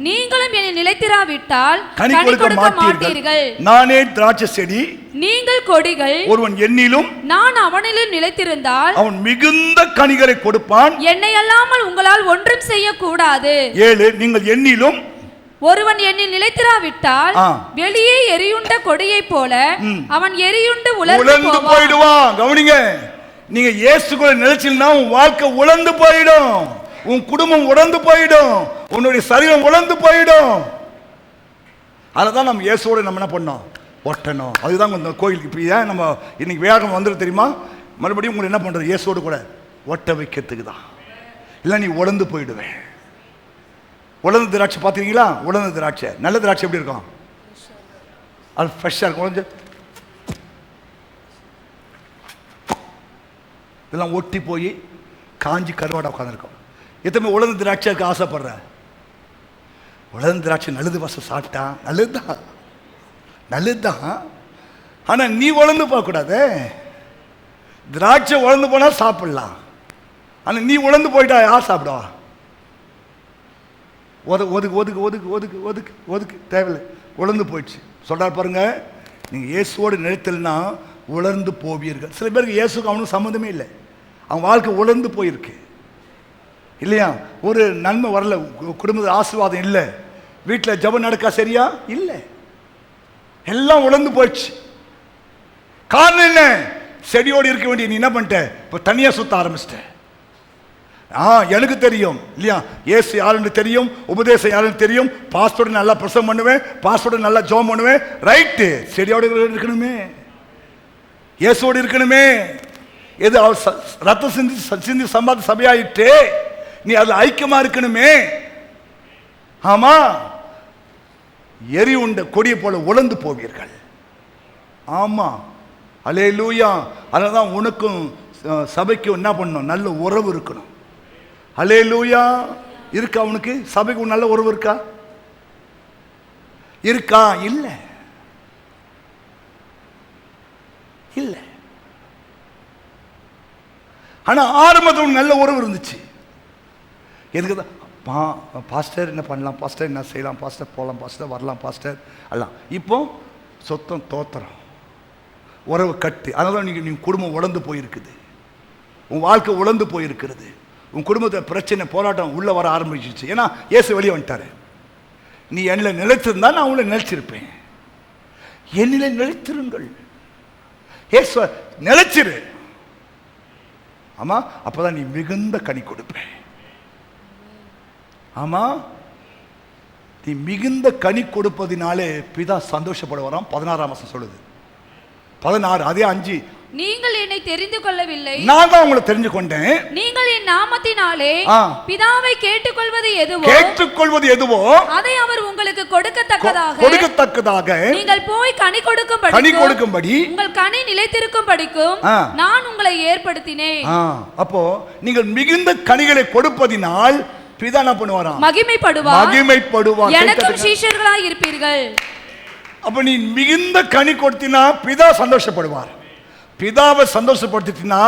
நீங்களும் என்னை நிலைத்திராவிட்டால் கனி கொடுக்க மாட்டீர்கள். நானே திராட்சை செடி, நீங்கள் கொடிகள். ஒருவன் என்னிலும் நான் அவனிலும் நிலைத்திருந்தால் அவன் மிகுந்த கனிகளை கொடுப்பான். என்னை அல்லாமல் உங்களால் ஒன்றும் செய்யக்கூடாது. 7 நீங்கள் என்னிலும் ஒருவன் என்னில் நிலைத்திராவிட்டால் வெளியே எரியுண்ட கொடியை போல அவன் எரியுண்டு உலர்ந்து போயிடுவான். கவனிங்க, நீங்க இயேசுக்குள்ள நிலைச்சினா உன் வாழ்க்கை உலர்ந்து போயிடும், உன் குடும்பம் உலர்ந்து போயிடும், உன்னுடைய சரீரம் உலர்ந்து போயிடும். அததான் நம்ம இயேசுவோட நம்ம என்ன பண்ணோம்? ஒட்டணும். அதுதான் இந்த கோயிலுக்கு. இப்போ ஏன் நம்ம இன்னைக்கு வேகம் வந்துடும் தெரியுமா? மறுபடியும் உங்களை என்ன பண்றது? இயேசுவோடு கூட ஒட்ட வைக்கிறதுக்கு தான். இல்லை நீ உலர்ந்து போயிடுவேன். உலர்ந்த திராட்சை பார்த்துருக்கீங்களா? உலர்ந்த திராட்சை, நல்ல திராட்சை எப்படி இருக்கும்? அது ஃப்ரெஷ்ஷாக இருக்கும். உலர்ந்து இதெல்லாம் ஒட்டி போய் காஞ்சி கருவாடை உட்காந்துருக்கும். எத்தனை உலர்ந்த திராட்சைக்கு ஆசைப்படுற? உலர்ந்த திராட்சை நல்லது வாசம் சாப்பிட்டா நல்லதுதான், நல்லதுதான். ஆனால் நீ உலர்ந்து போகக்கூடாது. திராட்சை உலர்ந்து போனால் சாப்பிடலாம், ஆனால் நீ உலர்ந்து போயிட்டா யார் சாப்பிடுவா? ஒதுக்கு தேவையில்லை. உலர்ந்து போயிடுச்சு சொல்றார் பாருங்க. நீங்கள் இயேசுவோடு நிலைத்தல்னா உலர்ந்து போவீர்கள். சில பேருக்கு இயேசுக்கு அவனுக்கு சம்மந்தமே இல்லை, அவன் வாழ்க்கை உலர்ந்து போயிருக்கு இல்லையா. ஒரு நன்மை வரல, குடும்பத்தில் ஆசீர்வாதம் இல்லை, வீட்டில் ஜெபம் நடக்கா சரியா இல்லை, எல்லாம் உலர்ந்து போயிடுச்சு. காரணம் என்ன? செடியோடு இருக்க வேண்டிய நீ என்ன பண்ணிட்ட? இப்போ தனியாக சுத்த ஆரம்பிச்சிட்ட. எனக்கு தெரியும் இல்லையா, இயேசு யாருன்னு தெரியும், உபதேசம் யாருன்னு தெரியும், பாஸ்டோட நல்லா பிரசவம் பண்ணுவேன், பாஸ்டோட நல்லா ஜெபம் பண்ணுவேன். ரைட்டு, செடியோடு இருக்கணுமே, இயேசுவோடு இருக்கணுமே. எது அவர் ரத்தம் சிந்தி சம்பாதி சபையாயிட்டு நீ அதுல ஐக்கியமா இருக்கணுமே. ஆமா, எரி உண்ட கொடியை போல உலர்ந்து போவீர்கள். ஆமா, அல்லேலூயா. அதனாலதான் உனக்கும் சபைக்கும் என்ன பண்ணணும்? நல்ல உறவு இருக்கணும். அல்லேலூயா. இருக்கா உனக்கு? சபைக்கு நல்ல உறவு இருக்கா? இருக்கா? இல்ல இல்ல. ஆனா ஆரம்பத்தில் நல்ல உறவு இருந்துச்சு. எதுக்கு தான் பாஸ்டர் என்ன பண்ணலாம், பாஸ்டர் என்ன செய்யலாம், பாஸ்டர் போகலாம், பாஸ்டர் வரலாம், பாஸ்டர் எல்லாம். இப்போ சொத்தம் தோத்திரம், உறவு கட்டு. அதனால நீ குடும்பம் உழந்து போயிருக்குது, உன் வாழ்க்கை உழந்து போயிருக்கிறது, உன் குடும்பத்தை பிரச்சனை போராட்டம் உள்ள வர ஆரம்பிச்சிச்சு. ஏன்னா இயேசு வெளியே வந்துட்டாரு. நீ என்னில் நிலைத்திருந்தா நான் உங்களை நிலைச்சிருப்பேன். என்னில நிலைத்திருங்கள். இயேசு நிலைச்சிரு. ஆமா, அப்பதான் நீ மிகுந்த கனி கொடுப்ப. ஆமா, நீ மிகுந்த கனி கொடுப்பதினாலே பிதா சந்தோஷப்படுவாராம். 16ஆம் வசனம் சொல்லுது. 16 அதே 5. நீங்கள் என்னை தெரிந்து கொள்ளவில்லை, நான் தான் உங்களை தெரிந்து கொண்டேன். நீங்கள் என் நாமத்தினாலே பிதாவை கேட்டுக்கொள்வது எதுவோ அதை அவர் உங்களுக்கு கொடுக்கத்தக்கதாக நீங்கள் போய் கனி கொடுக்கும்படி உங்கள் கனி நிலைத்திருக்கும்படிக்கும் நான் உங்களை ஏற்படுத்தினேன். அப்போ நீங்கள் மிகுந்த கனிகளை கொடுப்பதினால் பிதா என்ன பண்ணுவாராம்? மகிமைப்படுவார். எனக்கும் சீஷர்களாய் இருப்பீர்கள். அப்ப நீ மிகுந்த கனி கொடுத்தினா பிதா சந்தோஷப்படுவார். பிதாவை சந்தோஷப்படுத்தினா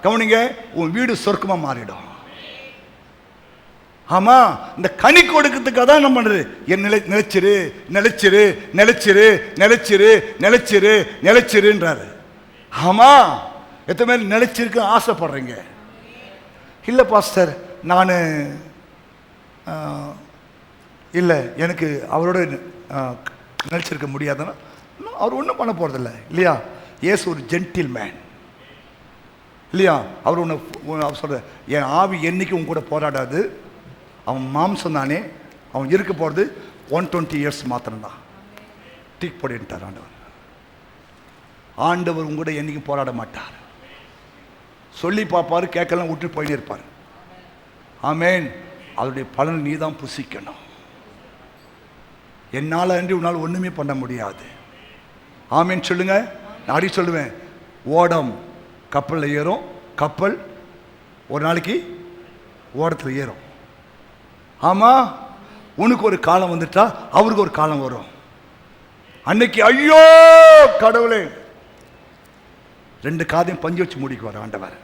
கவனிங்க, உன் வீடு சொர்க்கமா மாறிடும். ஆமா, இந்த கனி கொடுக்கிறதுக்காக தான் என்ன பண்றது? என் நிலைச்சிரு நிலைச்சிரு நிலைச்சிரு நிலைச்சிரு நிலைச்சிரு நிலைச்சிருன்றாரு. ஆமா, எத்தனை பேர் நிலைச்சிருக்கு ஆசைப்படுறீங்க? இல்ல பாஸ்டர், நான் இல்லை, எனக்கு அவரோட நினைச்சிருக்க முடியாதுன்னா அவர் ஒன்றும் பண்ண போறதில்லை இல்லையா? இயேசு ஒரு ஜென்டில் மேன் இல்லையா? அவர் ஒன்று சொல்ற, என் ஆவி என்னைக்கு உன் கூட போராடாது. அவன் மாம்சம் தானே, அவன் இருக்க போகிறது 120 இயர்ஸ் மாத்திரம்தான். டீக் போடிட்டார் ஆண்டவர். ஆண்டவர் உங்க கூட என்னைக்கும் போராட மாட்டார். சொல்லி பார்ப்பாரு, கேட்கலாம், விட்டு போயிட்டே இருப்பார். ஆமேன். அதனுடைய பலன் நீ தான் புசிக்கணும். என்னால் அன்றி உன்னால் ஒன்றுமே பண்ண முடியாது. ஆமேன் சொல்லுங்க. நான் அடி சொல்லுவேன், ஓடம் கப்பலில் ஏறும், கப்பல் ஒரு நாளைக்கு ஓடத்தில் ஏறும். ஆமாம், உனக்கு ஒரு காலம் வந்துட்டா அவருக்கு ஒரு காலம் வரும். அன்னைக்கு ஐயோ கடவுளே, 2 காதையும் பஞ்சு வச்சு மூடிக்குவார் ஆண்டவர்.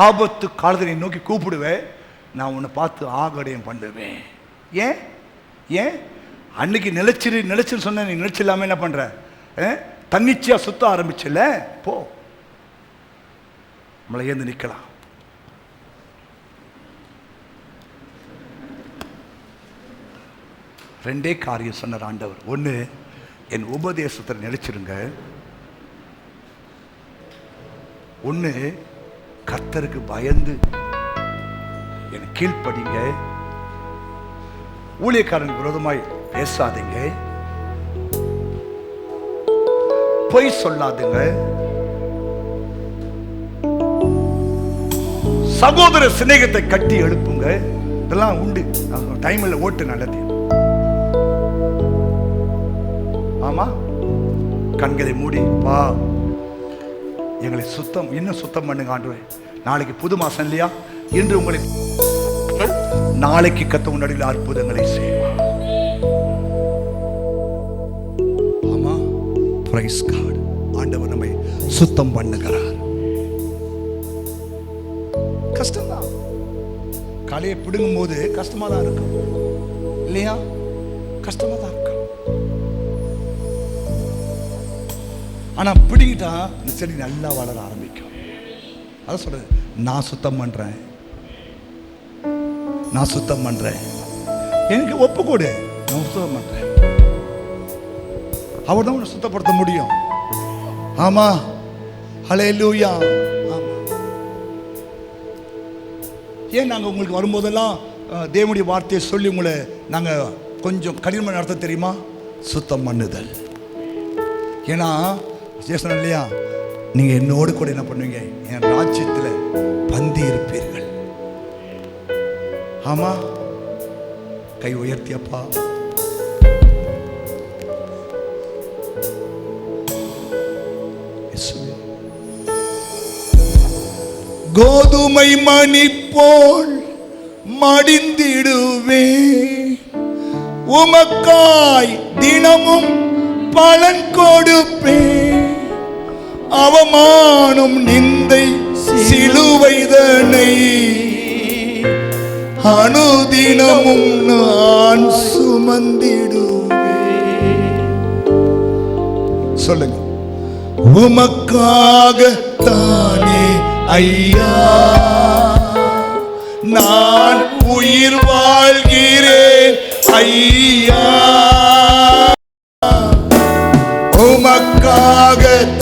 ஆபத்து காலத்தை நீ நோக்கி கூப்பிடுவேன், நான் உன்னை பார்த்து ஆகடையம் பண்ணுவேன். ஏன் ஏன் அன்னைக்கு நிலைச்சிரு சொன்ன, நீ நிலைச்சில்லாம என்ன பண்ற? தன்னிச்சையா சுத்த ஆரம்பிச்சல, போ, நம்மளை ஏந்து நிக்கலாம். ரெண்டே காரியம் சொன்னார் ஆண்டவர். ஒன்று, என் உபதேசத்தில் நிலைச்சிருங்க. ஒன்று, கர்த்தருக்கு பயந்து என் கீழ்ப்படிங்க. ஊழியக்காரன் விரோதமாய் பேசாதீங்க, பொய் சொல்லாதுங்க, சகோதர சிநேகத்தை கட்டி எழுப்புங்க. இதெல்லாம் உண்டு. டைம்ல ஓட்டு நல்லது. ஆமா, கண்களை மூடி பா, எங்களை சுத்தம், இன்னும் சுத்தம் பண்ணுங்க ஆண்டவரே. நாளைக்கு புது மாசம் இல்லையா? இன்று உங்களை, நாளைக்கு கத்த உன்னடியில் அற்புதங்களை செய்வார். ஆமா, பிரைஸ் காட். ஆண்டவர் நம்மை சுத்தம் பண்ணுகிறார். கஷ்டம்தான், காலையை பிடுங்கும் போது கஷ்டமா தான் இருக்கும் இல்லையா? கஷ்டமா தான் இருக்கும். ஆனா பிடிங்கிட்டா இந்த செடி நல்லா வளர ஆரம்பிக்கும். அதான் சொல்றது, நான் சுத்தம் பண்றேன், நான் சுத்தம் பண்றேன், எனக்கு ஒப்பு கொடு, நான் சுத்தம் பண்றேன். அவர் தான் உன்னை சுத்தப்படுத்த முடியும். ஆமா, ஹல்லேலூயா. ஆமா. ஏன் நாங்கள் உங்களுக்கு வரும்போதெல்லாம் தேவனுடைய வார்த்தையை சொல்லி உங்களை நாங்கள் கொஞ்சம் கடினமாக நடத்த தெரியுமா? சுத்தம் பண்ணுதல். ஏன்னா இல்லையா, நீங்கள் என்னோடு கூட என்ன பண்ணுவீங்க? என் ராஜ்யத்தில் பந்தி ஆமா, கை உயர்த்தியப்பா. கோதுமை மணி போல் மடிந்திடுவே, உமக்காய் தினமும் பலன் கொடுப்பே. அவமானம் நிந்தை சிலுவைதனை அனுதினமும் நான் சுமந்திடுவே. சொல்லுங்க. உமக்காகத்தானே ஐயா நான் உயிர் வாழ்கிறேன் ஐயா, உமக்காகத்தானே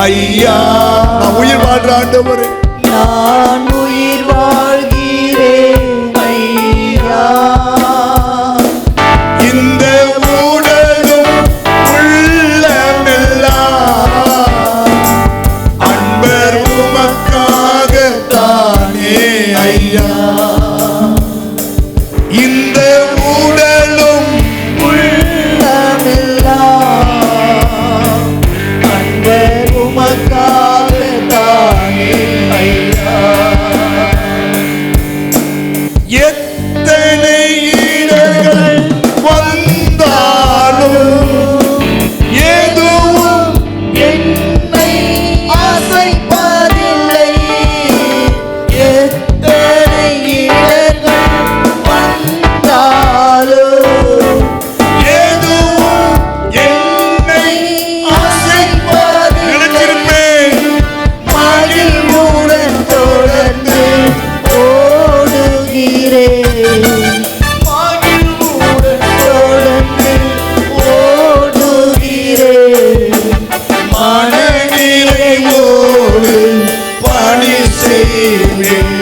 ஐயா நான் உயிர் வாழ்ற ஆண்டவரே, நான் உயிர் வாழ்கிறேன் ஐயா. இந்த உடலும் உள்ளமெல்லாம் அன்பர் உமக்காகத்தானே ஐயா. இந்த உடலும் உள்ளமெல்லாம் அன்பர் உமக்காகத்தானே ஐயா. எத்தனை இடர்கள் வந்தாலும் எதுவும் என்னை அசைப்பதில்லை. எத்தனை இடர்கள் வந்தாலும் எதுவும் என்னை நினைச்சிருப்பேன். மகிழ்வுடன் தொடர்ந்து ஓடுகிறேன். மகிழ்வுடன் தொடர்ந்து ஓடுகிறேன். மனநிறைவோடு பணி செய்வேன்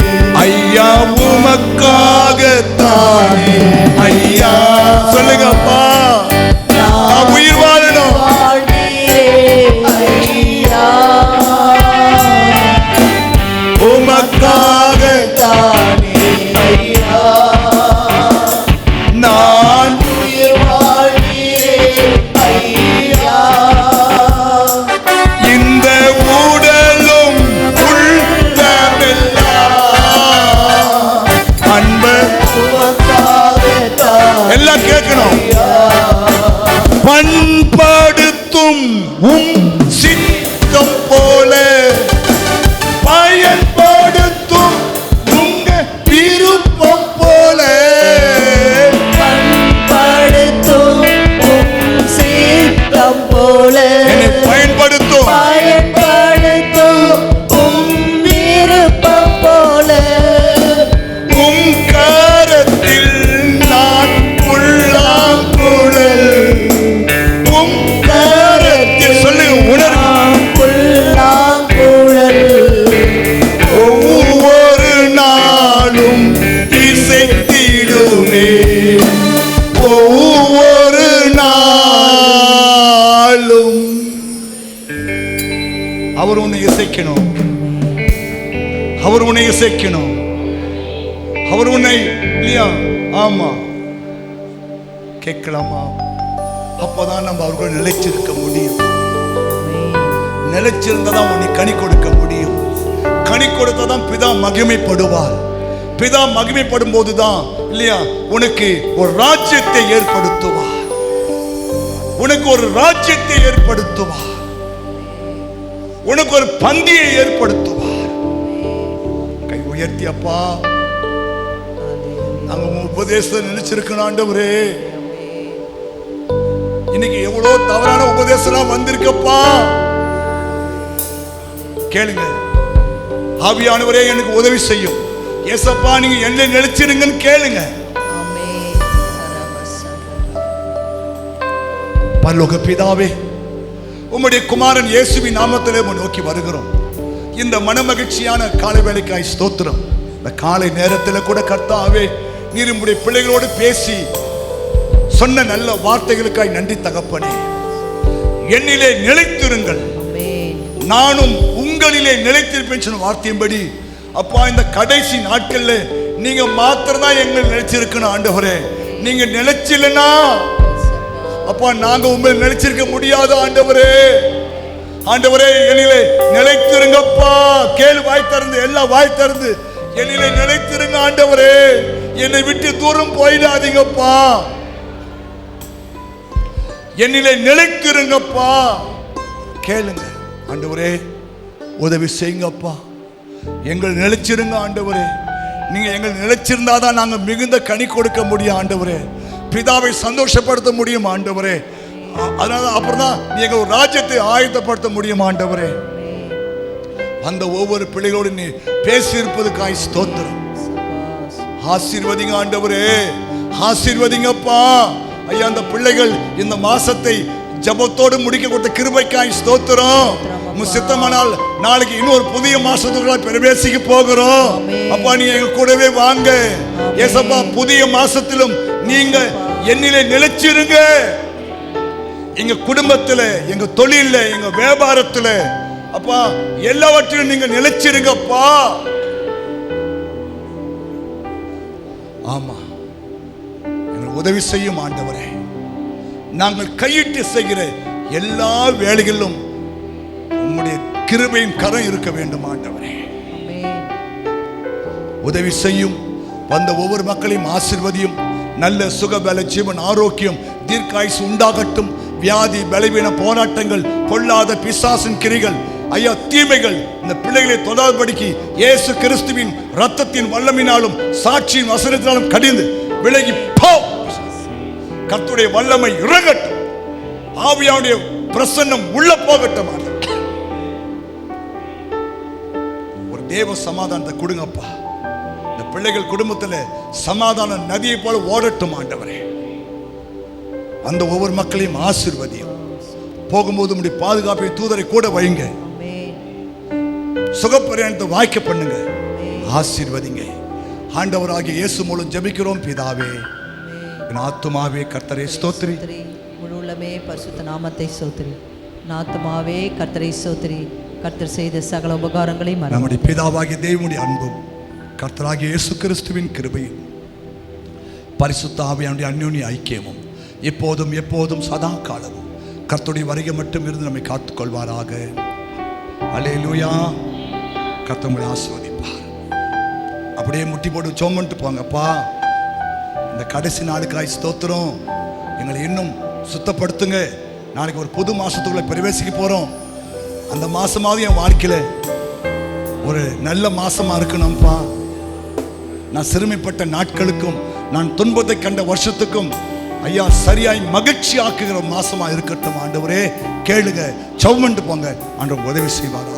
ஐயா, உமக்காகத்தானே ஐயா. சொல்லுங்கப்பா, நான் உயிர் வாழணும். வாழ்கிறேன் ஐயா. உமக்காகத்தானே ஐயா. நான் உயிர் வாழ்கிறேன் ஐயா. இந்த உடலும் உள்ளமெல்லாம் அன்பர் உமக்காகத்தான் எல்லாம் கேட்கணும். பண்படுத்தும் சித்தம் போல பயன்படுத்தும் உங்க விருப்பம் போல பண்படுத்தும் சித்தம் போல என்னை பயன்படுத்தும். பயன்படுத்தும் விருப்பம் போல உம் கரத்தில் நான் புல்லாங்குழல். உம் கரத்தில் சொல்லு, உணர்வு. புல்லாங்குழல் ஒவ்வொரு நாளும் இசைத்திடுவே, ஒவ்வொரு நாளும். அவர் உன்னை இசைக்கணும், அவர் உன்னை இசைக்கணும், அவர் உன்னை இல்லையா? ஆமா, கேட்கலாமா? அப்பதான் நம்ம அவர்கள் நிலைச்சிருக்க முடியும். நிலைச்சிருந்ததான் உன்னை கனி கொடுக்க முடியும். கனி கொடுத்ததான் பிதா மகிமைப்படுவார். பிதா மகிமைப்படும் போதுதான் இல்லையா உனக்கு ஒரு ராஜ்யத்தை ஏற்படுத்துவார். உனக்கு ஒரு ராஜ்யத்தை ஏற்படுத்துவார். உனக்கு ஒரு பந்தியை ஏற்படுத்துவார். கை உயர்த்தி அப்பா, நாங்க உபதேசத்தை நினைச்சிருக்கணும் ஆண்டவரே. இன்னைக்கு எவ்வளவு தவறான உபதேசம் வந்திருக்கப்பா. கேளுங்க, ஆவியானவரே எனக்கு உதவி செய்யும் ஏசப்பா, நீங்க என்ன நினைச்சிருங்கன்னு கேளுங்க. பரலோக பிதாவே, உம்முடைய குமாரன் இயேசுவின் நாமத்திலே நோக்கி வருகிறோம். இந்த மனமகிழ்ச்சியான காலை வேளைக்காய் ஸ்தோத்திரம். இந்த காலை நேரத்தில் கூட கர்த்தாவே, நீர் உம்முடைய பிள்ளைகளோடு பேசி சொன்ன நல்ல வார்த்தைகளுக்காய் நன்றி தகப்பனே. என்னிலே நிலைத்திருங்கள், நானும் உங்களிலே நிலைத்திருப்பேன் சொன்ன வார்த்தையின்படி அப்பா, இந்த கடைசி நாட்கள்ல நீங்க மாத்திரம் தான் எங்களை நினைச்சிருக்கணும் ஆண்டவரே. நீங்க நினைச்சில்லைன்னா அப்பா நாங்க உங்களை நினைச்சிருக்க முடியாது ஆண்டவரே. ஆண்டவரே என்னிலே நிலைத்திருங்கப்பா. கேளு வாய் திறந்து, எல்லா வாய் திறந்து என்னிலே நிலைத்திருங்க ஆண்டவரே. என்னை விட்டு தூரம் போயிடாதீங்கப்பா. என்னிலே நிலைத்திருங்கப்பா. கேளுங்க ஆண்டவரே, உதவி செய்யுங்கப்பா. எங்கள் நிலைச்சிருங்க ஆண்டவரே. நீங்க எங்கள் நிலைச்சிருந்தாதான் நாங்க மிகுந்த கனி கொடுக்க முடியும் ஆண்டவரே. பிதாவை சந்தோஷப்படுத்த முடியும் ஆண்டவரே. அதனால அப்புறம் தான் நீங்க ஒரு ராஜ்யத்தை ஆயத்தப்படுத்த முடியும் ஆண்டவரே. அந்த ஒவ்வொரு பிள்ளைகளோடு நீ பேசியிருப்பதுக்காய் ஸ்தோத்திரம். ஆசீர்வதிங்க ஆண்டவரே, ஆசீர்வதிங்கப்பா. ஐயா, அந்த பிள்ளைகள் இந்த மாசத்தை ஜபத்தோடு முடிக்க கொடுத்த கிருபைக்காய் ஸ்தோத்திரம். சித்தமானால் நாளைக்கு இன்னொரு புதிய மாசத்துக்குள்ள பிரவேசிக்க போகிறோம். அப்பா நீ எங்க கூடவே வாங்க ஏசப்பா. புதிய மாசத்திலும் நீங்க என்னிலே நிலைச்சிருங்க. எங்க குடும்பத்துல, எங்க தொழில, எங்க வியாபாரத்துல அப்பா எல்லாவற்றிலும் நீங்க நிலைச்சிருங்கப்பா. ஆமா, எங்களுக்கு உதவி செய்யும் ஆண்டவரே. நாங்கள் கையிட்டு செய்கிற எல்லா வேலைகளிலும் உம்முடைய கிருபையின் கரம் இருக்க வேண்டும் ஆண்டவரே. உதவி செய்யும். வந்த ஒவ்வொரு மக்களையும் ஆசீர்வதியும். நல்ல சுகபல ஜீவன் ஆரோக்கியம் தீர்க்காயுசு உண்டாகட்டும். வியாதி பலவீன போராட்டங்கள் பொல்லாத பிசாசின் கிரிகள் ஐயா தீமைகள் இந்த பிள்ளைகளை தொடாதபடிக்கு இயேசு கிறிஸ்துவின் இரத்தத்தின் வல்லமையினாலும் சாட்சியின் வசனத்தினாலும் கடிந்து விலகி போ. கர்த்தருடைய வல்லமை இறங்கட்டும். ஆவியாவுடைய பிரசன்னம் உள்ள போகட்டும். ஒரு தேவ சமாதானத்தை கொடுங்கப்பா. இந்த பிள்ளைகள் குடும்பத்தில் சமாதான நதியை போல ஓடட்டும் ஆண்டவரே. அந்த ஒவ்வொரு மக்களையும் ஆசீர்வதியும். போகும்போது உம்முடைய பாதுகாப்பை தூதரை கூட வைங்க. சுகப்பிரயாணத்தை வாய்க்க பண்ணுங்க. ஆசீர்வதிங்க ஆண்டவராகிய இயேசு மூலம் ஜெபிக்கிறோம் பிதாவே. என் ஆத்துமாவே கர்த்தரை ஸ்தோத்திரி. முழு உள்ளமே பரிசுத்த நாமத்தை ஸ்தோத்திரி. ஆத்துமாவே கர்த்தரை ஸ்தோத்திரி. கர்த்தர் செய்த சகல உபகாரங்களையும் நம்முடைய பிதாவாகிய தேவனுடைய அன்பும் கர்த்தராகிய இயேசு கிறிஸ்துவின் கிருபையும் பரிசுத்த ஆவியானுடைய அந்யோன்ய ஐக்கியமும் எப்போதும் எப்போதும் சதா காலமும் கர்த்தருடைய வருகை மட்டும் இருந்து நம்மை காத்துக்கொள்வாராக. அல்லேலூயா. கர்த்தர் உங்களை ஆசீர்வதிப்பார். அப்படியே முட்டி போட்டு சோமன்ட்டு போங்கப்பா. இந்த கடைசி நாளுக்காய் ஸ்தோத்திரம். எங்களை இன்னும் சுத்தப்படுத்துங்க. நாளைக்கு ஒரு புது மாசத்துக்குள்ள பிரவேசிக்க போறோம். அந்த மாசமாவது என் வாழ்க்கையில ஒரு நல்ல மாசமா இருக்கணும்ப்பா. நான் சிறுமைப்பட்ட நாட்களுக்கும் நான் துன்பத்தை கண்ட வருஷத்துக்கும் ஐயா சரியாய் மகிழ்ச்சி ஆக்குகிற மாசமா இருக்கட்டும் ஆண்டவரே. கேளுங்க, சவுமண்டு போங்க. ஆண்டவர் உதவி செய்வார்.